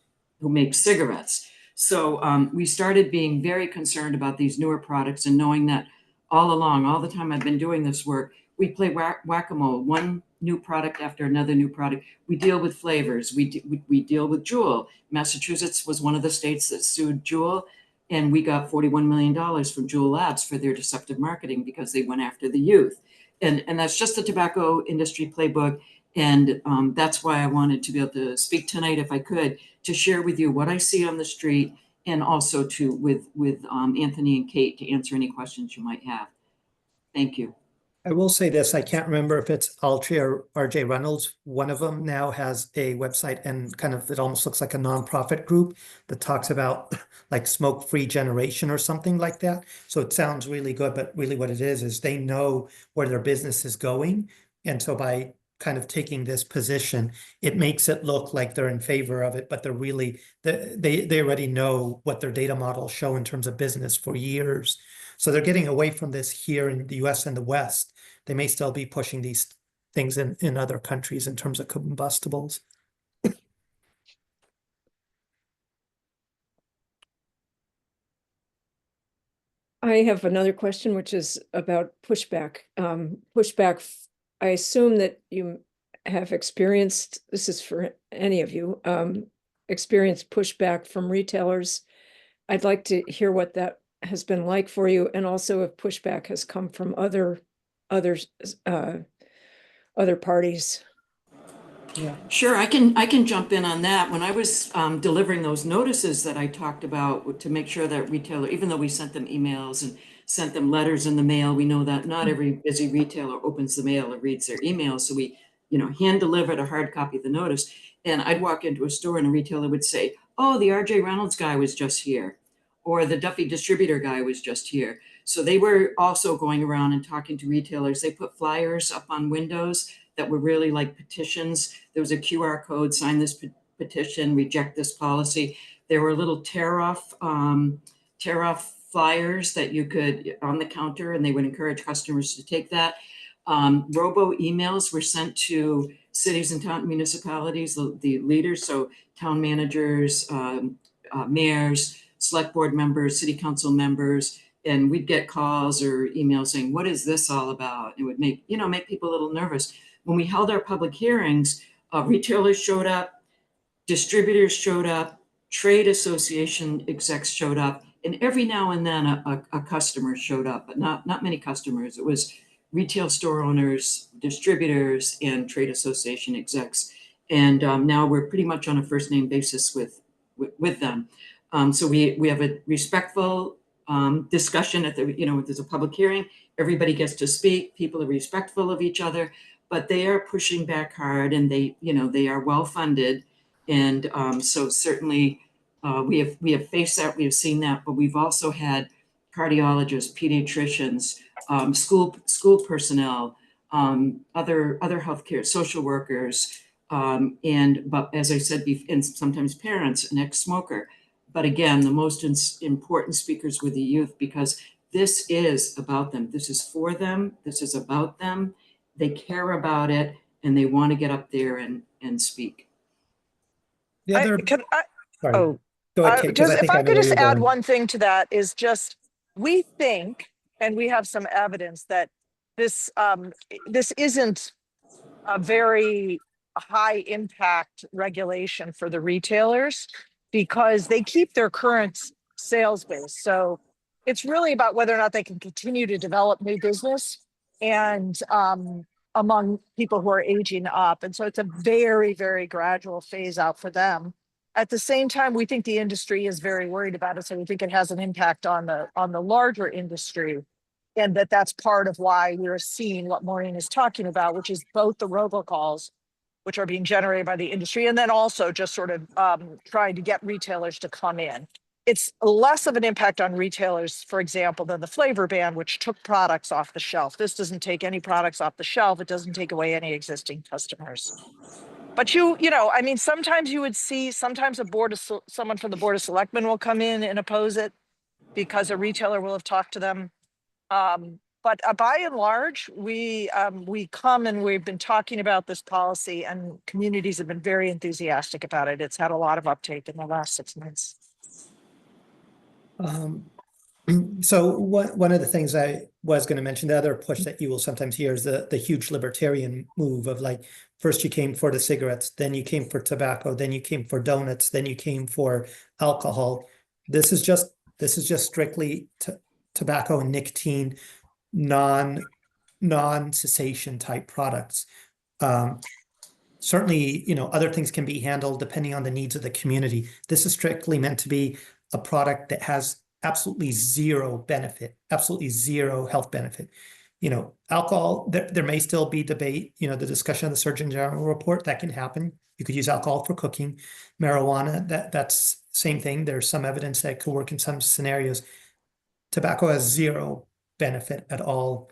cigarettes. So we started being very concerned about these newer products, and knowing that all along, all the time I've been doing this work, we play whack-a-mole, one new product after another new product. We deal with flavors. We deal with Juul. Massachusetts was one of the states that sued Juul, and we got $41 million from Juul Labs for their deceptive marketing because they went after the youth. And that's just the tobacco industry playbook. And that's why I wanted to be able to speak tonight, if I could, to share with you what I see on the street, and also with Anthony and Kate to answer any questions you might have. Thank you. I will say this, I can't remember if it's Altria or RJ Reynolds. One of them now has a website, and kind of, it almost looks like a nonprofit group that talks about like smoke-free generation or something like that. So it sounds really good, but really what it is they know where their business is going. And so by kind of taking this position, it makes it look like they're in favor of it, but they're really, they already know what their data models show in terms of business for years. So they're getting away from this here in the US and the West. They may still be pushing these things in other countries in terms of combustibles. I have another question, which is about pushback. I assume that you have experienced, this is for any of you, experienced pushback from retailers. I'd like to hear what that has been like for you, and also if pushback has come from other parties. Yeah. Sure, I can jump in on that. When I was delivering those notices that I talked about to make sure that retailer, even though we sent them emails and sent them letters in the mail, we know that not every busy retailer opens the mail or reads their emails. So we, hand delivered a hard copy of the notice. And I'd walk into a store and a retailer would say, oh, the RJ Reynolds guy was just here, or the Duffy distributor guy was just here. So they were also going around and talking to retailers. They put flyers up on windows that were really like petitions. There was a QR code, sign this petition, reject this policy. There were little tear off flyers that you could on the counter, and they would encourage customers to take that. Robo emails were sent to cities and town municipalities, the leaders, so town managers, mayors, select board members, city council members, and we'd get calls or emails saying, what is this all about? It would make people a little nervous. When we held our public hearings, retailers showed up, distributors showed up, trade association execs showed up, and every now and then a customer showed up, but not many customers. It was retail store owners, distributors, and trade association execs. And now we're pretty much on a first name basis with them. So we have a respectful discussion at the, there's a public hearing, everybody gets to speak, people are respectful of each other, but they are pushing back hard, and they are well funded. And so certainly we have faced that, we have seen that, but we've also had cardiologists, pediatricians, school personnel, other healthcare, social workers, but as I said, and sometimes parents, an ex-smoker. But again, the most important speakers were the youth, because this is about them. This is for them. This is about them. They care about it, and they want to get up there and speak. The other, sorry. Oh, Go ahead, Kate, 'cause I if think I I know could where just you're add going. one thing to that is just, we think, and we have some evidence that this isn't a very high impact regulation for the retailers, because they keep their current sales base. So it's really about whether or not they can continue to develop new business and among people who are aging up. And so it's a very, very gradual phase out for them. At the same time, we think the industry is very worried about it. So we think it has an impact on the larger industry. And that's part of why we're seeing what Maureen is talking about, which is both the robocalls, which are being generated by the industry, and then also just sort of trying to get retailers to come in. It's less of an impact on retailers, for example, than the flavor ban, which took products off the shelf. This doesn't take any products off the shelf. It doesn't take away any existing customers. But I mean, sometimes you would see, sometimes someone from the Board of Selectmen will come in and oppose it because a retailer will have talked to them. But by and large, we come and we've been talking about this policy, and communities have been very enthusiastic about it. It's had a lot of uptake in the last 6 months. So one of the things I was going to mention, the other push that you will sometimes hear is the huge libertarian move of, like, first you came for the cigarettes, then you came for tobacco, then you came for donuts, then you came for alcohol. This is just strictly tobacco and nicotine, non-cessation type products. Certainly, other things can be handled depending on the needs of the community. This is strictly meant to be a product that has absolutely zero benefit, absolutely zero health benefit. Alcohol, there may still be debate, the discussion of the Surgeon General report, that can happen. You could use alcohol for cooking. Marijuana, that's same thing. There's some evidence that it could work in some scenarios. Tobacco has zero benefit at all.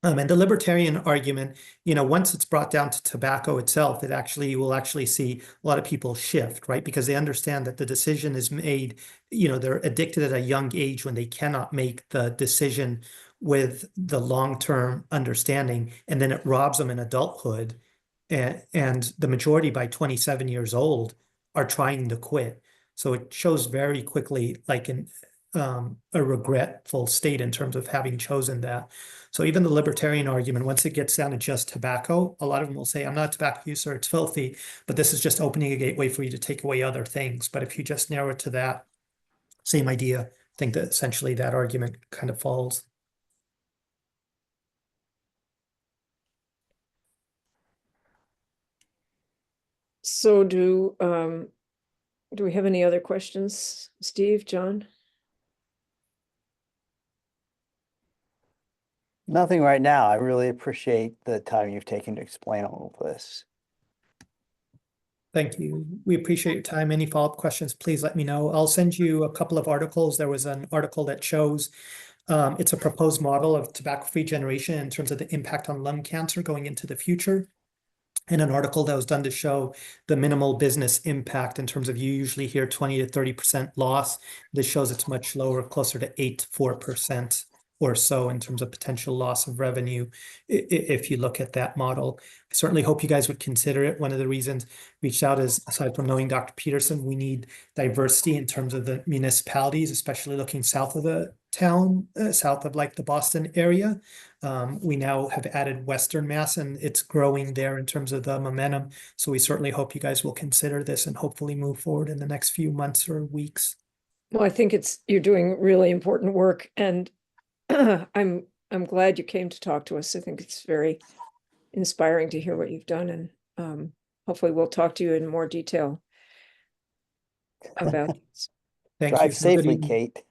And the libertarian argument, once it's brought down to tobacco itself, you will actually see a lot of people shift, right? Because they understand that the decision is made, they're addicted at a young age when they cannot make the decision with the long-term understanding, and then it robs them in adulthood. And the majority by 27 years old are trying to quit. So it shows very quickly, like a regretful state in terms of having chosen that. So even the libertarian argument, once it gets down to just tobacco, a lot of them will say, I'm not a tobacco user, it's filthy, but this is just opening a gateway for you to take away other things. But if you just narrow it to that same idea, I think that essentially that argument kind of falls. So do we have any other questions? Steve, John? Nothing right now. I really appreciate the time you've taken to explain all of this. Thank you. We appreciate your time. Any follow-up questions, please let me know. I'll send you a couple of articles. There was an article that shows it's a proposed model of tobacco-free generation in terms of the impact on lung cancer going into the future. in an article that was done to show the minimal business impact in terms of you usually hear 20 to 30% loss. This shows it's much lower, closer to 8 to 4% or so in terms of potential loss of revenue if you look at that model. I certainly hope you guys would consider it. One of the reasons I reached out is, aside from knowing Dr. Peterson, we need diversity in terms of the municipalities, especially looking south of the town, south of like the Boston area. We now have added Western Mass, and it's growing there in terms of the momentum. So we certainly hope you guys will consider this and hopefully move forward in the next few months or weeks. Well, I think you're doing really important work, and I'm glad you came to talk to us. I think it's very inspiring to hear what you've done, and hopefully we'll talk to you in more detail about this. Thank you. Drive Have a good safely, evening. Kate.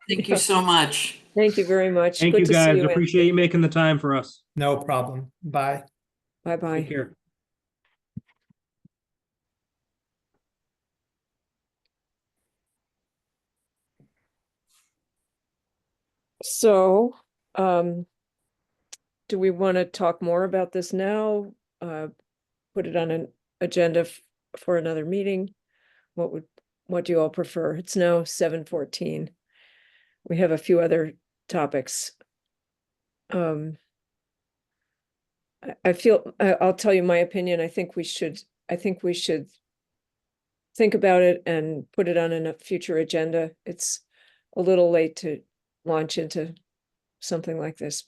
Thank you so much. Thank you very much. Thank Good you to see guys. you, Appreciate you making the time for us. No problem. Bye. Bye-bye. Take care. So, do we want to talk more about this now? Put it on an agenda for another meeting? What do you all prefer? It's now 7:14. We have a few other topics. I feel, I'll tell you my opinion. I think we should think about it and put it on a future agenda. It's a little late to launch into something like this,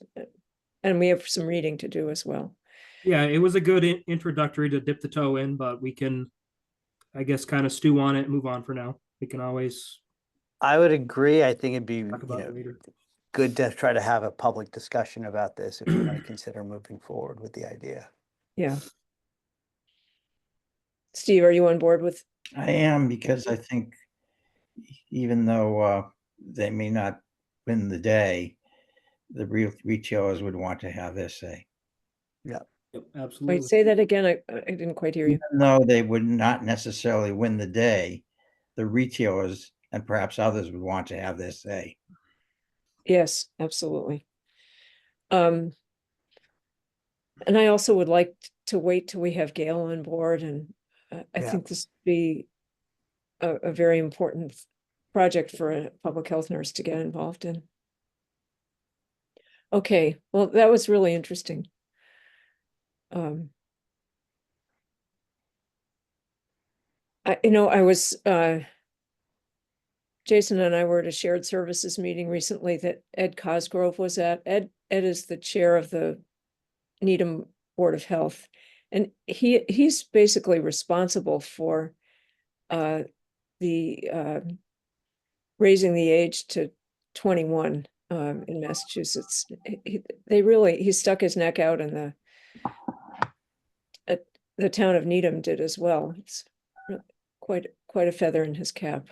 and we have some reading to do as well. Yeah, it was a good introductory to dip the toe in, but we can, I guess, kind of stew on it and move on for now. We can always I would agree. I think it'd be, talk about it later. good to try to have a public discussion about this if we want to consider moving forward with the idea. Yeah. Steve, are you on board with? I am, because I think even though they may not win the day, the real retailers would want to have their say. Yep, absolutely. Wait, say that again. I didn't quite hear you. Even though they would not necessarily win the day, the retailers and perhaps others would want to have their say. Yes, absolutely. And I also would like to wait till we have Gail on board, and I Yeah. think this would be a very important project for a public health nurse to get involved in. Okay, well, that was really interesting. I was, Jason and I were at a shared services meeting recently that Ed Cosgrove was at. Ed is the chair of the Needham Board of Health, and he's basically responsible for the raising the age to 21 in Massachusetts. He stuck his neck out, and the town of Needham did as well. It's quite a feather in his cap.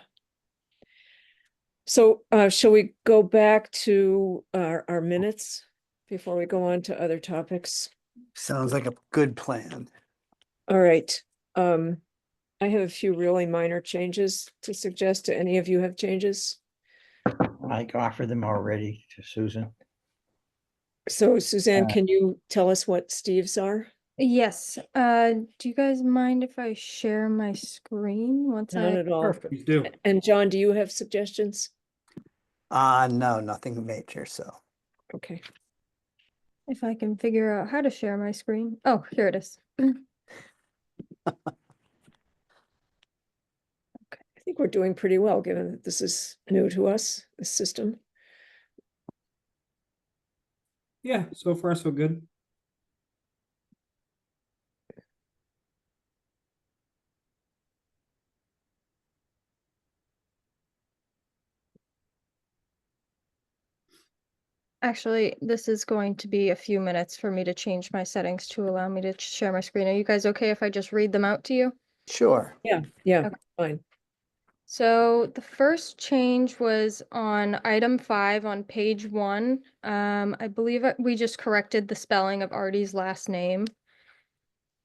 So shall we go back to our minutes before we go on to other topics? Sounds like a good plan. All right. I have a few really minor changes to suggest. Do any of you have changes? I offered them already to Susan. So Suzanne, can you tell us what Steve's are? Yes, do you guys mind if I share my screen once None I? at all. Perfect. Please do. And John, do you have suggestions? No, nothing major, so. Okay. If I can figure out how to share my screen. Oh, here it is. I think we're doing pretty well, given that this is new to us, this system. Yeah, so far so good. Actually, this is going to be a few minutes for me to change my settings to allow me to share my screen. Are you guys okay if I just read them out to you? Sure. Yeah, Okay. fine. So the first change was on item 5 on page 1. I believe we just corrected the spelling of Artie's last name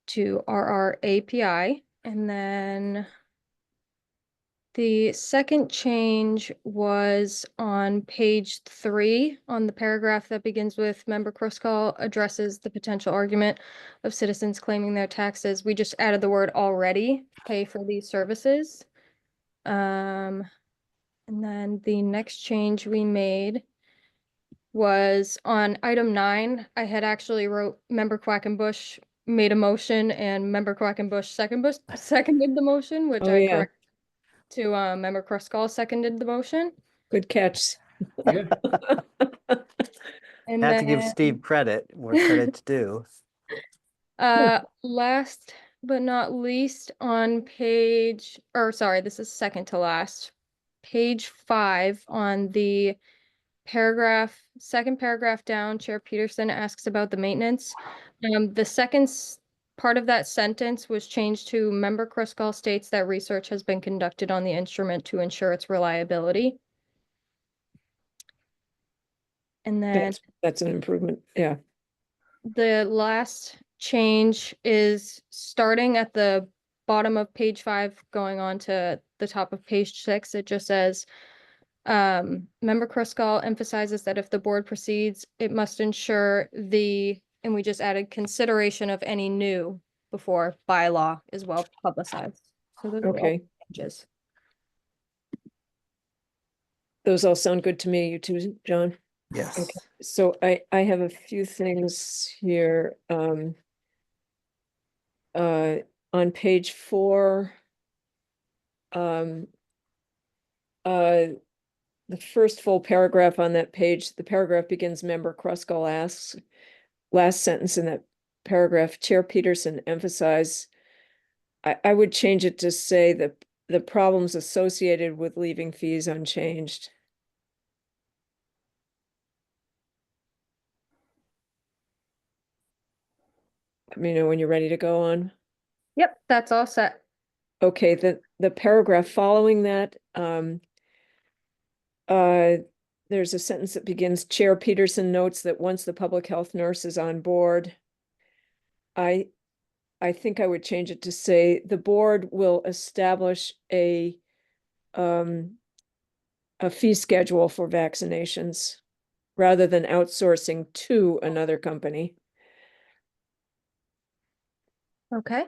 to RRAPI. And then The second change was on page 3, on the paragraph that begins with Member Kruscall addresses the potential argument of citizens claiming their taxes. We just added the word already pay for these services. And then the next change we made was on item 9. I had actually wrote Member Quackenbush made a motion and Member Quackenbush seconded the motion, which Oh, I yeah. corrected to Member Kruscall seconded the motion. Good catch. Yeah. And Have to give then Steve credit where credit's due. last but not least on page, or sorry, this is second to last, page 5 on the second paragraph down, Chair Peterson asks about the maintenance. The second part of that sentence was changed to Member Kruscall states that research has been conducted on the instrument to ensure its reliability. And then That's an improvement. Yeah. the last change is starting at the bottom of page 5, going on to the top of page 6. It just says, Member Kruscall emphasizes that if the board proceeds, it must ensure and we just added consideration of any new before bylaw is well publicized. So those are all Okay. changes. Those all sound good to me. You too, John? Yes. Okay. So I have a few things here. On page 4, the first full paragraph on that page, the paragraph begins, Member Kruscall asks, last sentence in that paragraph, Chair Peterson emphasized, I would change it to say that the problems associated with leaving fees unchanged. Let me know when you're ready to go on. Yep, that's all set. Okay, the paragraph following that, there's a sentence that begins, Chair Peterson notes that once the public health nurse is on board, I think I would change it to say the board will establish a fee schedule for vaccinations rather than outsourcing to another company. Okay.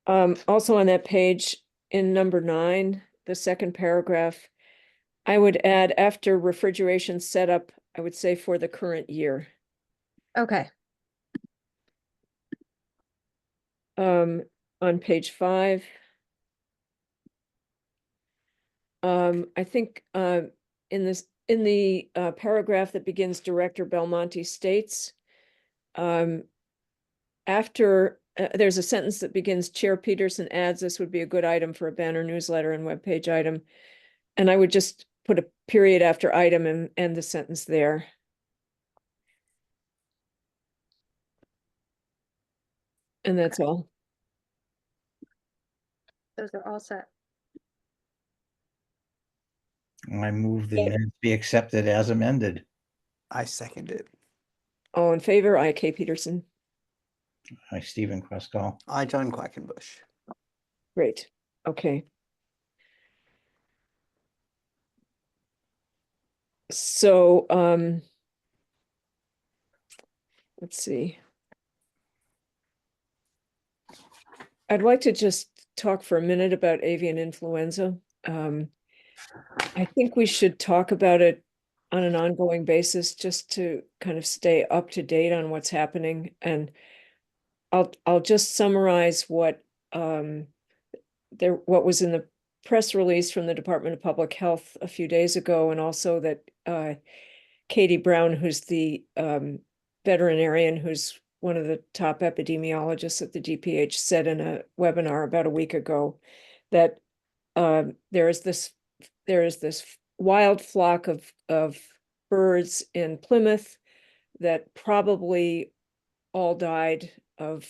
Also on that page in number 9, the second paragraph, I would add after refrigeration setup, I would say for the current year. Okay. On page 5, I think in the paragraph that begins Director Belmonte states, after there's a sentence that begins Chair Peterson adds this would be a good item for a banner newsletter and webpage item. And I would just put a period after item and end the sentence there. And that's all. Those are all set. I move the minutes be accepted as amended. I second it. All in favor? I, Kay Peterson. Hi, Stephen Kruscall. I, John Quackenbush. Great. Okay. So, let's see. I'd like to just talk for a minute about avian influenza. I think we should talk about it on an ongoing basis just to kind of stay up to date on what's happening. And I'll just summarize what was in the press release from the Department of Public Health a few days ago, and also that Katie Brown, who's the veterinarian, who's one of the top epidemiologists at the DPH, said in a webinar about a week ago that there is this wild flock of birds in Plymouth that probably all died of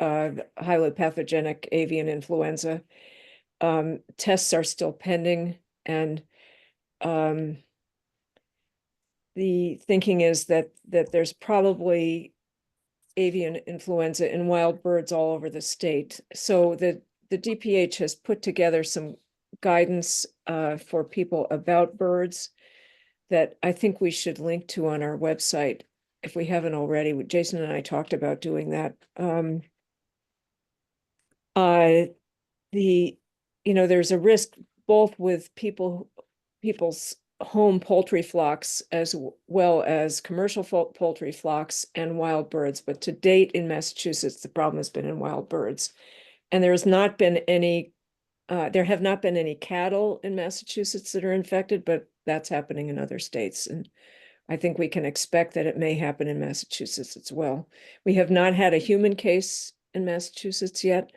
highly pathogenic avian influenza. Tests are still pending, and the thinking is that there's probably avian influenza in wild birds all over the state. So the the DPH has put together some guidance for people about birds that I think we should link to on our website if we haven't already. Jason and I talked about doing that. There's a risk both with people's home poultry flocks as well as commercial poultry flocks and wild birds. But to date in Massachusetts, the problem has been in wild birds. And there have not been any cattle in Massachusetts that are infected, but that's happening in other states. And I think we can expect that it may happen in Massachusetts as well. We have not had a human case in Massachusetts yet.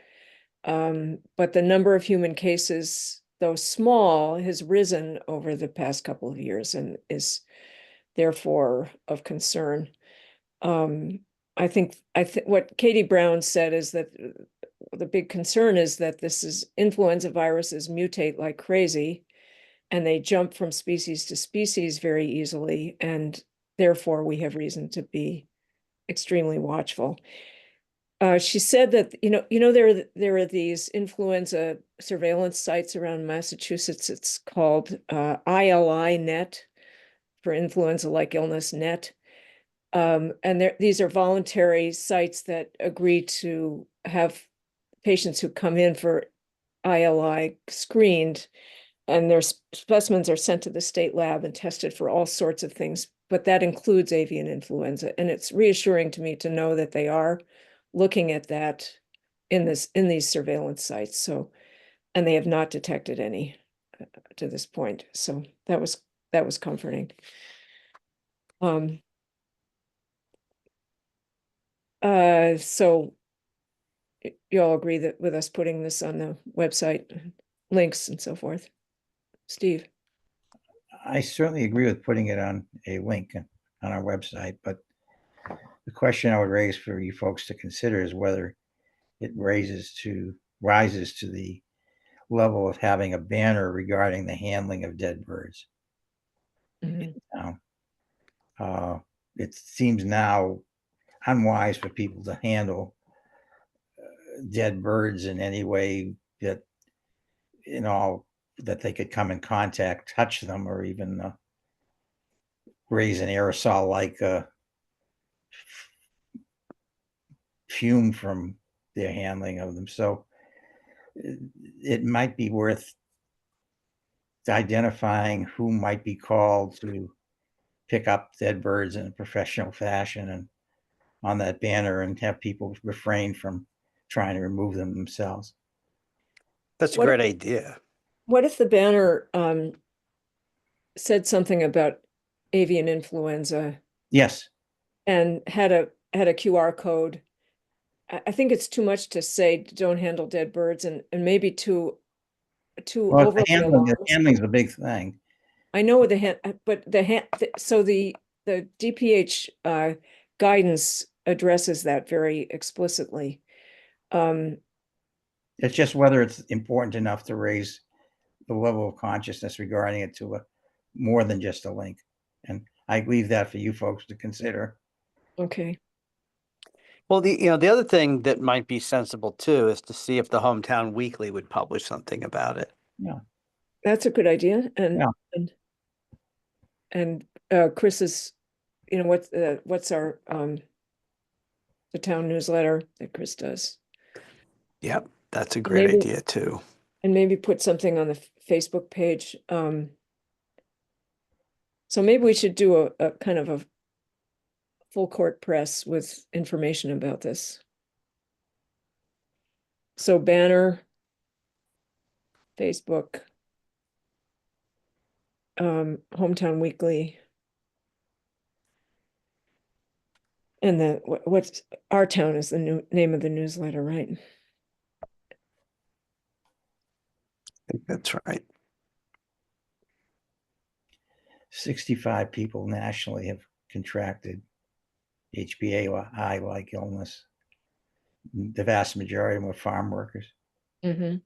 But the number of human cases, though small, has risen over the past couple of years and is therefore of concern. I think what Katie Brown said is that the big concern is that influenza viruses mutate like crazy, and they jump from species to species very easily, and therefore we have reason to be extremely watchful. She said that, there are these influenza surveillance sites around Massachusetts. It's called ILI Net, for Influenza-like Illness Net. And these are voluntary sites that agree to have patients who come in for ILI screened, and their specimens are sent to the state lab and tested for all sorts of things, but that includes avian influenza. And it's reassuring to me to know that they are looking at that in these surveillance sites. So, and they have not detected any to this point. So that was comforting. So you all agree that with us putting this on the website, links and so forth? Steve? I certainly agree with putting it on a link on our website, but the question I would raise for you folks to consider is whether it rises to the level of having a banner regarding the handling of dead birds. Mhm. It seems now unwise for people to handle dead birds in any way that that they could come in contact, touch them, or even raise an aerosol like fume from their handling of them. So it might be worth identifying who might be called to pick up dead birds in a professional fashion and on that banner, and have people refrain from trying to remove them themselves. That's a What great if- idea. What if the banner said something about avian influenza Yes. and had a QR code? I think it's too much to say don't handle dead birds, and maybe too Well, overly handling alarmist. is a big thing. I know but so the DPH guidance addresses that very explicitly. It's just whether it's important enough to raise the level of consciousness regarding it to more than just a link. And I leave that for you folks to consider. Okay. Well, the other thing that might be sensible too is to see if the Hometown Weekly would publish something about it. Yeah. That's a good idea. Yeah. And Chris is, what's our the town newsletter that Chris does? Yep, that's a great idea too. And maybe put something on the Facebook page. So maybe we should do a kind of a full court press with information about this. So banner, Facebook, Hometown Weekly, and what's Our Town is the new name of the newsletter, right? I think that's right. 65 people nationally have contracted HPAI-like illness. The vast majority of them are farm workers. Mm-hmm.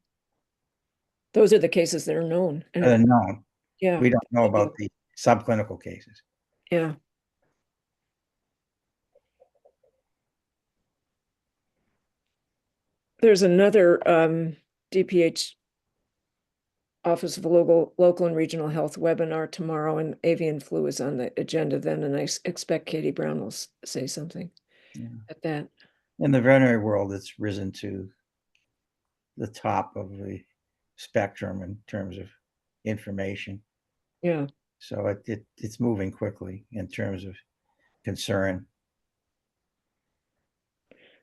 Those are the cases that are known. Known. Yeah. We don't know about the subclinical cases. Yeah. There's another DPH Office of Local and Regional Health webinar tomorrow, and avian flu is on the agenda then, and I expect Katie Brown will say something Yeah. at that. In the veterinary world, it's risen to the top of the spectrum in terms of information. Yeah. So it's moving quickly in terms of concern.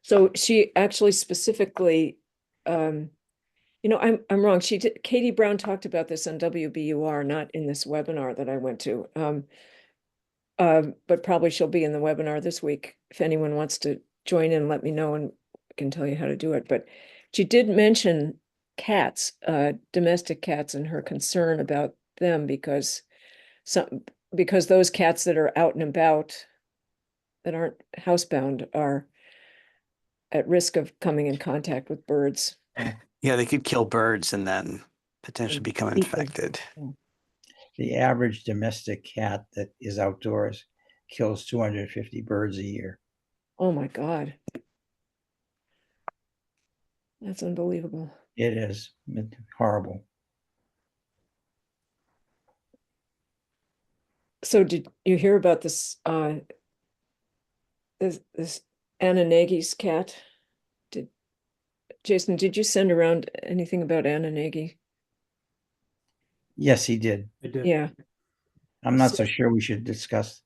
So she actually specifically, you know, I'm wrong. Katie Brown talked about this on WBUR, not in this webinar that I went to. But probably she'll be in the webinar this week. If anyone wants to join in, let me know and I can tell you how to do it. But she did mention cats, domestic cats, and her concern about them because those cats that are out and about that aren't housebound are at risk of coming in contact with birds. Yeah, they could kill birds and then potentially And become eat them. infected. The average domestic cat that is outdoors kills 250 birds a year. Oh my God. That's unbelievable. It is horrible. So did you hear about this this Anna Nagy's cat? Jason, did you send around anything about Anna Nagy? Yes, he did. I did. Yeah, I'm not So- so sure we should discuss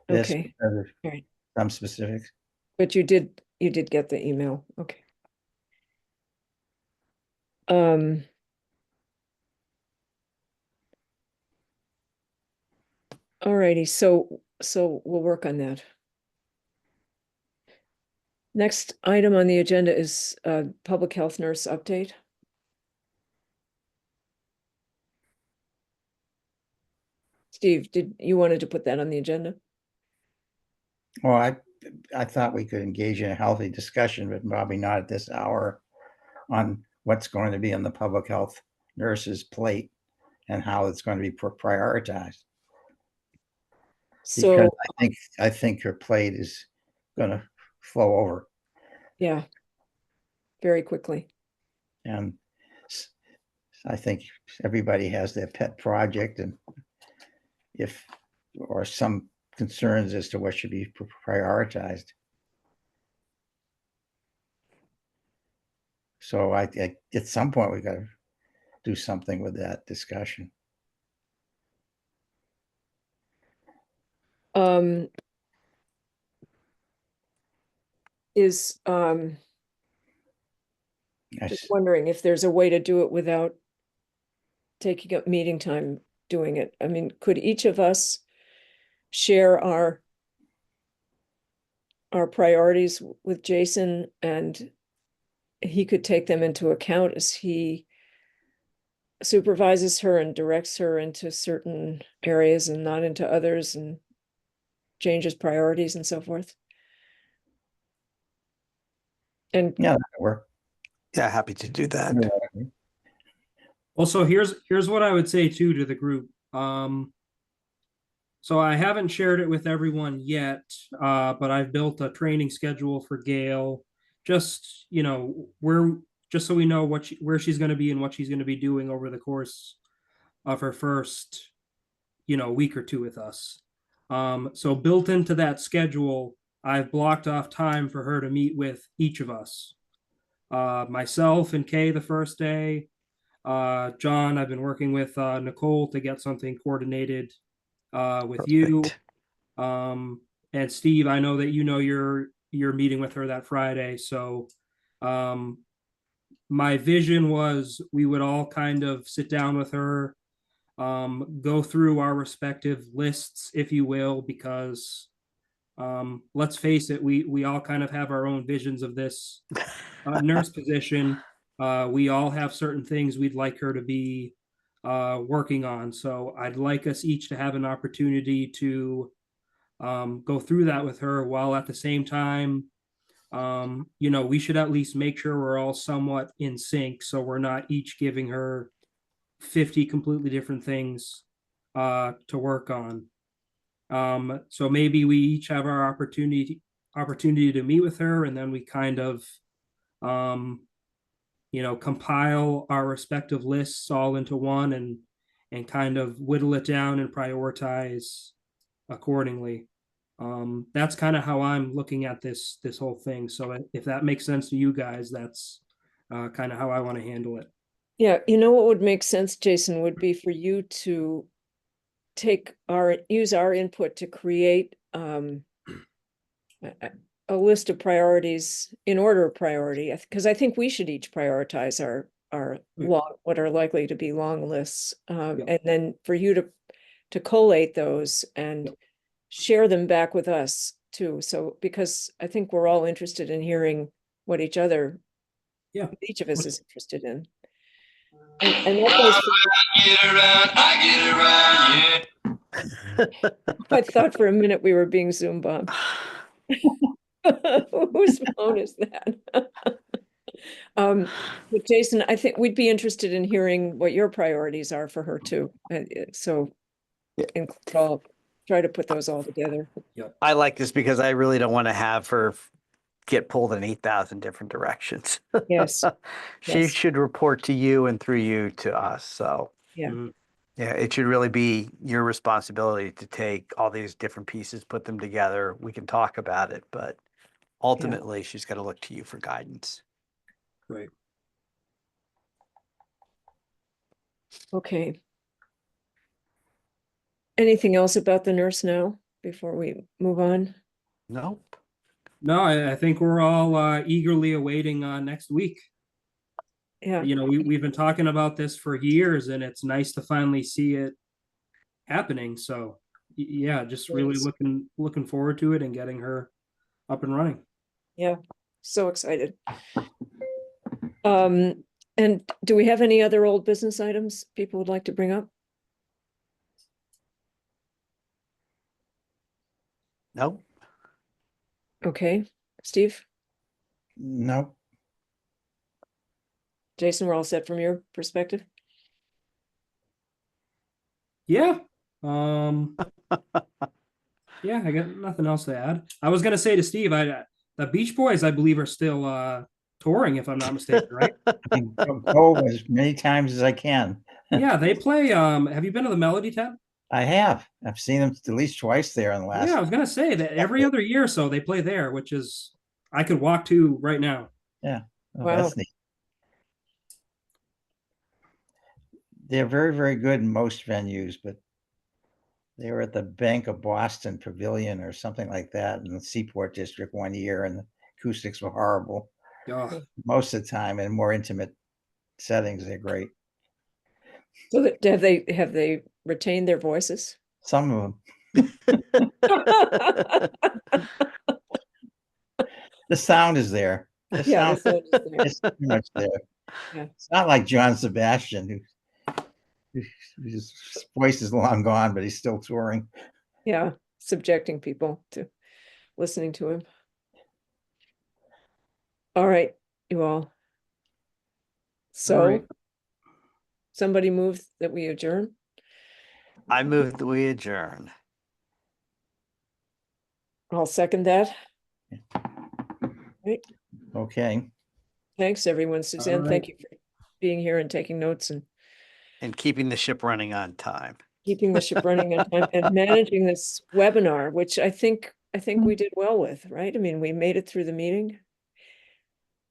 this okay, because of all right. some specifics. But you did get the email, okay. All righty, so we'll work on that. Next item on the agenda is public health nurse update. Steve, did you wanted to put that on the agenda? Well, I thought we could engage in a healthy discussion, but probably not at this hour on what's going to be on the public health nurse's plate and how it's going to be prioritized. So, Because I think her plate is going to flow over. yeah, very quickly. And I think everybody has their pet project and or some concerns as to what should be prioritized. So at some point we got to do something with that discussion. Is I just s- wondering if there's a way to do it without taking up meeting time doing it. I mean, could each of us share our priorities with Jason and he could take them into account as he supervises her and directs her into certain areas and not into others and changes priorities and so forth? And Yeah, that'll work. Yeah, happy to do that. Also, here's what I would say too to the group. So I haven't shared it with everyone yet, but I've built a training schedule for Gail. Just just so we know where she's going to be and what she's going to be doing over the course of her first, week or two with us. So built into that schedule, I've blocked off time for her to meet with each of us. Myself and Kay the first day. John, I've been working with Nicole to get something coordinated with you. Perfect. And Steve, I know that you're meeting with her that Friday. So my vision was we would all kind of sit down with her, go through our respective lists, if you will, because let's face it, we all kind of have our own visions of this nurse position. We all have certain things we'd like her to be working on. So I'd like us each to have an opportunity to go through that with her, while at the same time, we should at least make sure we're all somewhat in sync, so we're not each giving her 50 completely different things to work on. So maybe we each have our opportunity to meet with her, and then we kind of compile our respective lists all into one and kind of whittle it down and prioritize accordingly. That's kind of how I'm looking at this whole thing. So if that makes sense to you guys, that's kind of how I want to handle it. Yeah, you know what would make sense, Jason, would be for you to use our input to create a list of priorities in order of priority, because I think we should each prioritize our what are likely to be long lists, and then for you to collate those and share them back with us too. So because I think we're all interested in hearing what each of us is interested in. And that goes I thought for a minute we were being Zoom bombed. Whose phone is that? But Jason, I think we'd be interested in hearing what your priorities are for her too. So I'll try to put those all together. I like this because I really don't want to have her get pulled in 8,000 different directions. Yes. She Yes. should report to you and through you to us. So Yeah. yeah, it should really be your responsibility to take all these different pieces, put them together. We can talk about it, but ultimately she's got to look to you for guidance. Right. Okay. Anything else about the nurse now before we move on? Nope. No, I think we're all eagerly awaiting next week. Yeah. We've been talking about this for years, and it's nice to finally see it happening. So yeah, just really looking forward to it and getting her up and running. Yeah, so excited. And do we have any other old business items people would like to bring up? No. Okay, Steve? No. Jason, we're all set from your perspective? Yeah. Yeah, I got nothing else to add. I was gonna say to Steve, the Beach Boys, I believe, are still touring, if I'm not mistaken, right? I go as many times as I can. Yeah, they play. Have you been to the Melody Tent? I have. I've seen them at least twice there in the last. Yeah, I was gonna say that every other year or so they play there, which is I could walk to right now. Yeah. Oh, Wow. that's neat. They're very, very good in most venues, but they were at the Bank of Boston Pavilion or something like that in the Seaport District one year, and the acoustics were horrible. Oh, Most of the time, in more intimate settings, they're great. So that have they retained their voices? Some of them. The sound is there. The Yeah, sound the sound is there. is pretty much there. Yeah. It's not like John Sebastian, whose voice is long gone, but he's still touring. Yeah, subjecting people to listening to him. All right, you all. So all right. somebody move that we adjourn? I move that we adjourn. I'll second that. Okay. Thanks, everyone. Suzanne, right. thank you for being here and taking notes and And keeping the ship running on time. keeping the ship running on time and managing this webinar, which I think we did well with, right? I mean, we made it through the meeting.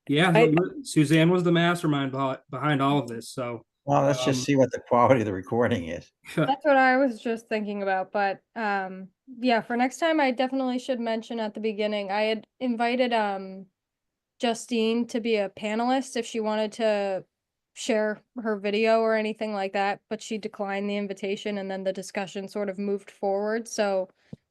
Yeah, Suzanne was the mastermind behind all of this. So Well, let's just see what the quality of the recording is. That's what I was just thinking about, but yeah, for next time I definitely should mention at the beginning. I had invited Justine to be a panelist if she wanted to share her video or anything like that, but she declined the invitation and then the discussion sort of moved forward. So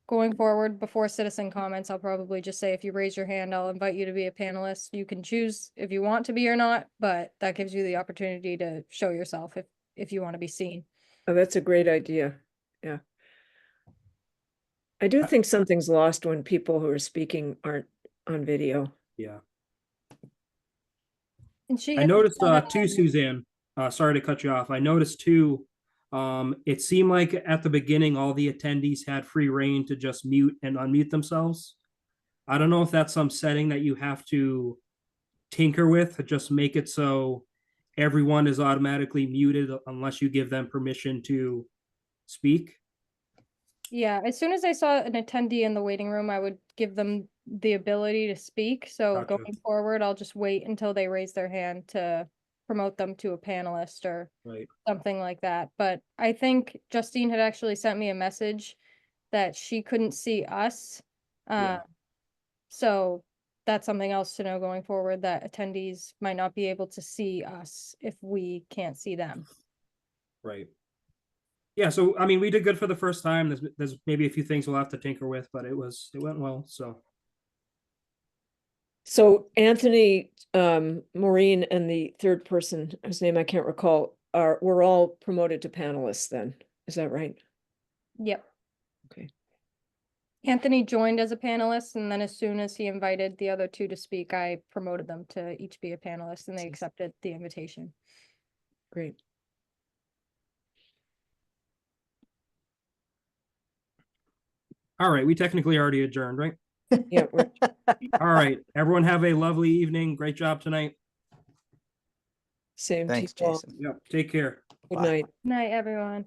going forward before citizen comments, I'll probably just say if you raise your hand, I'll invite you to be a panelist. You can choose if you want to be or not, but that gives you the opportunity to show yourself if you want to be seen. Oh, that's a great idea. Yeah. I do think something's lost when people who are speaking aren't on video. yeah. And she I had noticed said, too, Suzanne, sorry to cut you off. I noticed too, it seemed like at the beginning, all the attendees had free reign to just mute and unmute themselves. I don't know if that's some setting that you have to tinker with, just make it so everyone is automatically muted unless you give them permission to speak. Yeah, as soon as I saw an attendee in the waiting room, I would give them the ability to speak. So Gotcha. going forward, I'll just wait until they raise their hand to promote them to a panelist or Right. something like that. But I think Justine had actually sent me a message that she couldn't see us. Yeah. So that's something else to know going forward, that attendees might not be able to see us if we can't see them. Right. Yeah, so I mean, we did good for the first time. There's maybe a few things we'll have to tinker with, but it went well. So So Anthony, Maureen, and the third person, whose name I can't recall, were all promoted to panelists then. Is that right? Yep. Okay. Anthony joined as a panelist, and then as soon as he invited the other two to speak, I promoted them to each be a panelist, and they accepted the invitation. Great. all right, we technically already adjourned, right? Yeah, All right, everyone have a lovely evening. Great job tonight. same to Thanks, you all. Jason. Yep, take care. Good Bye. night. Night, everyone.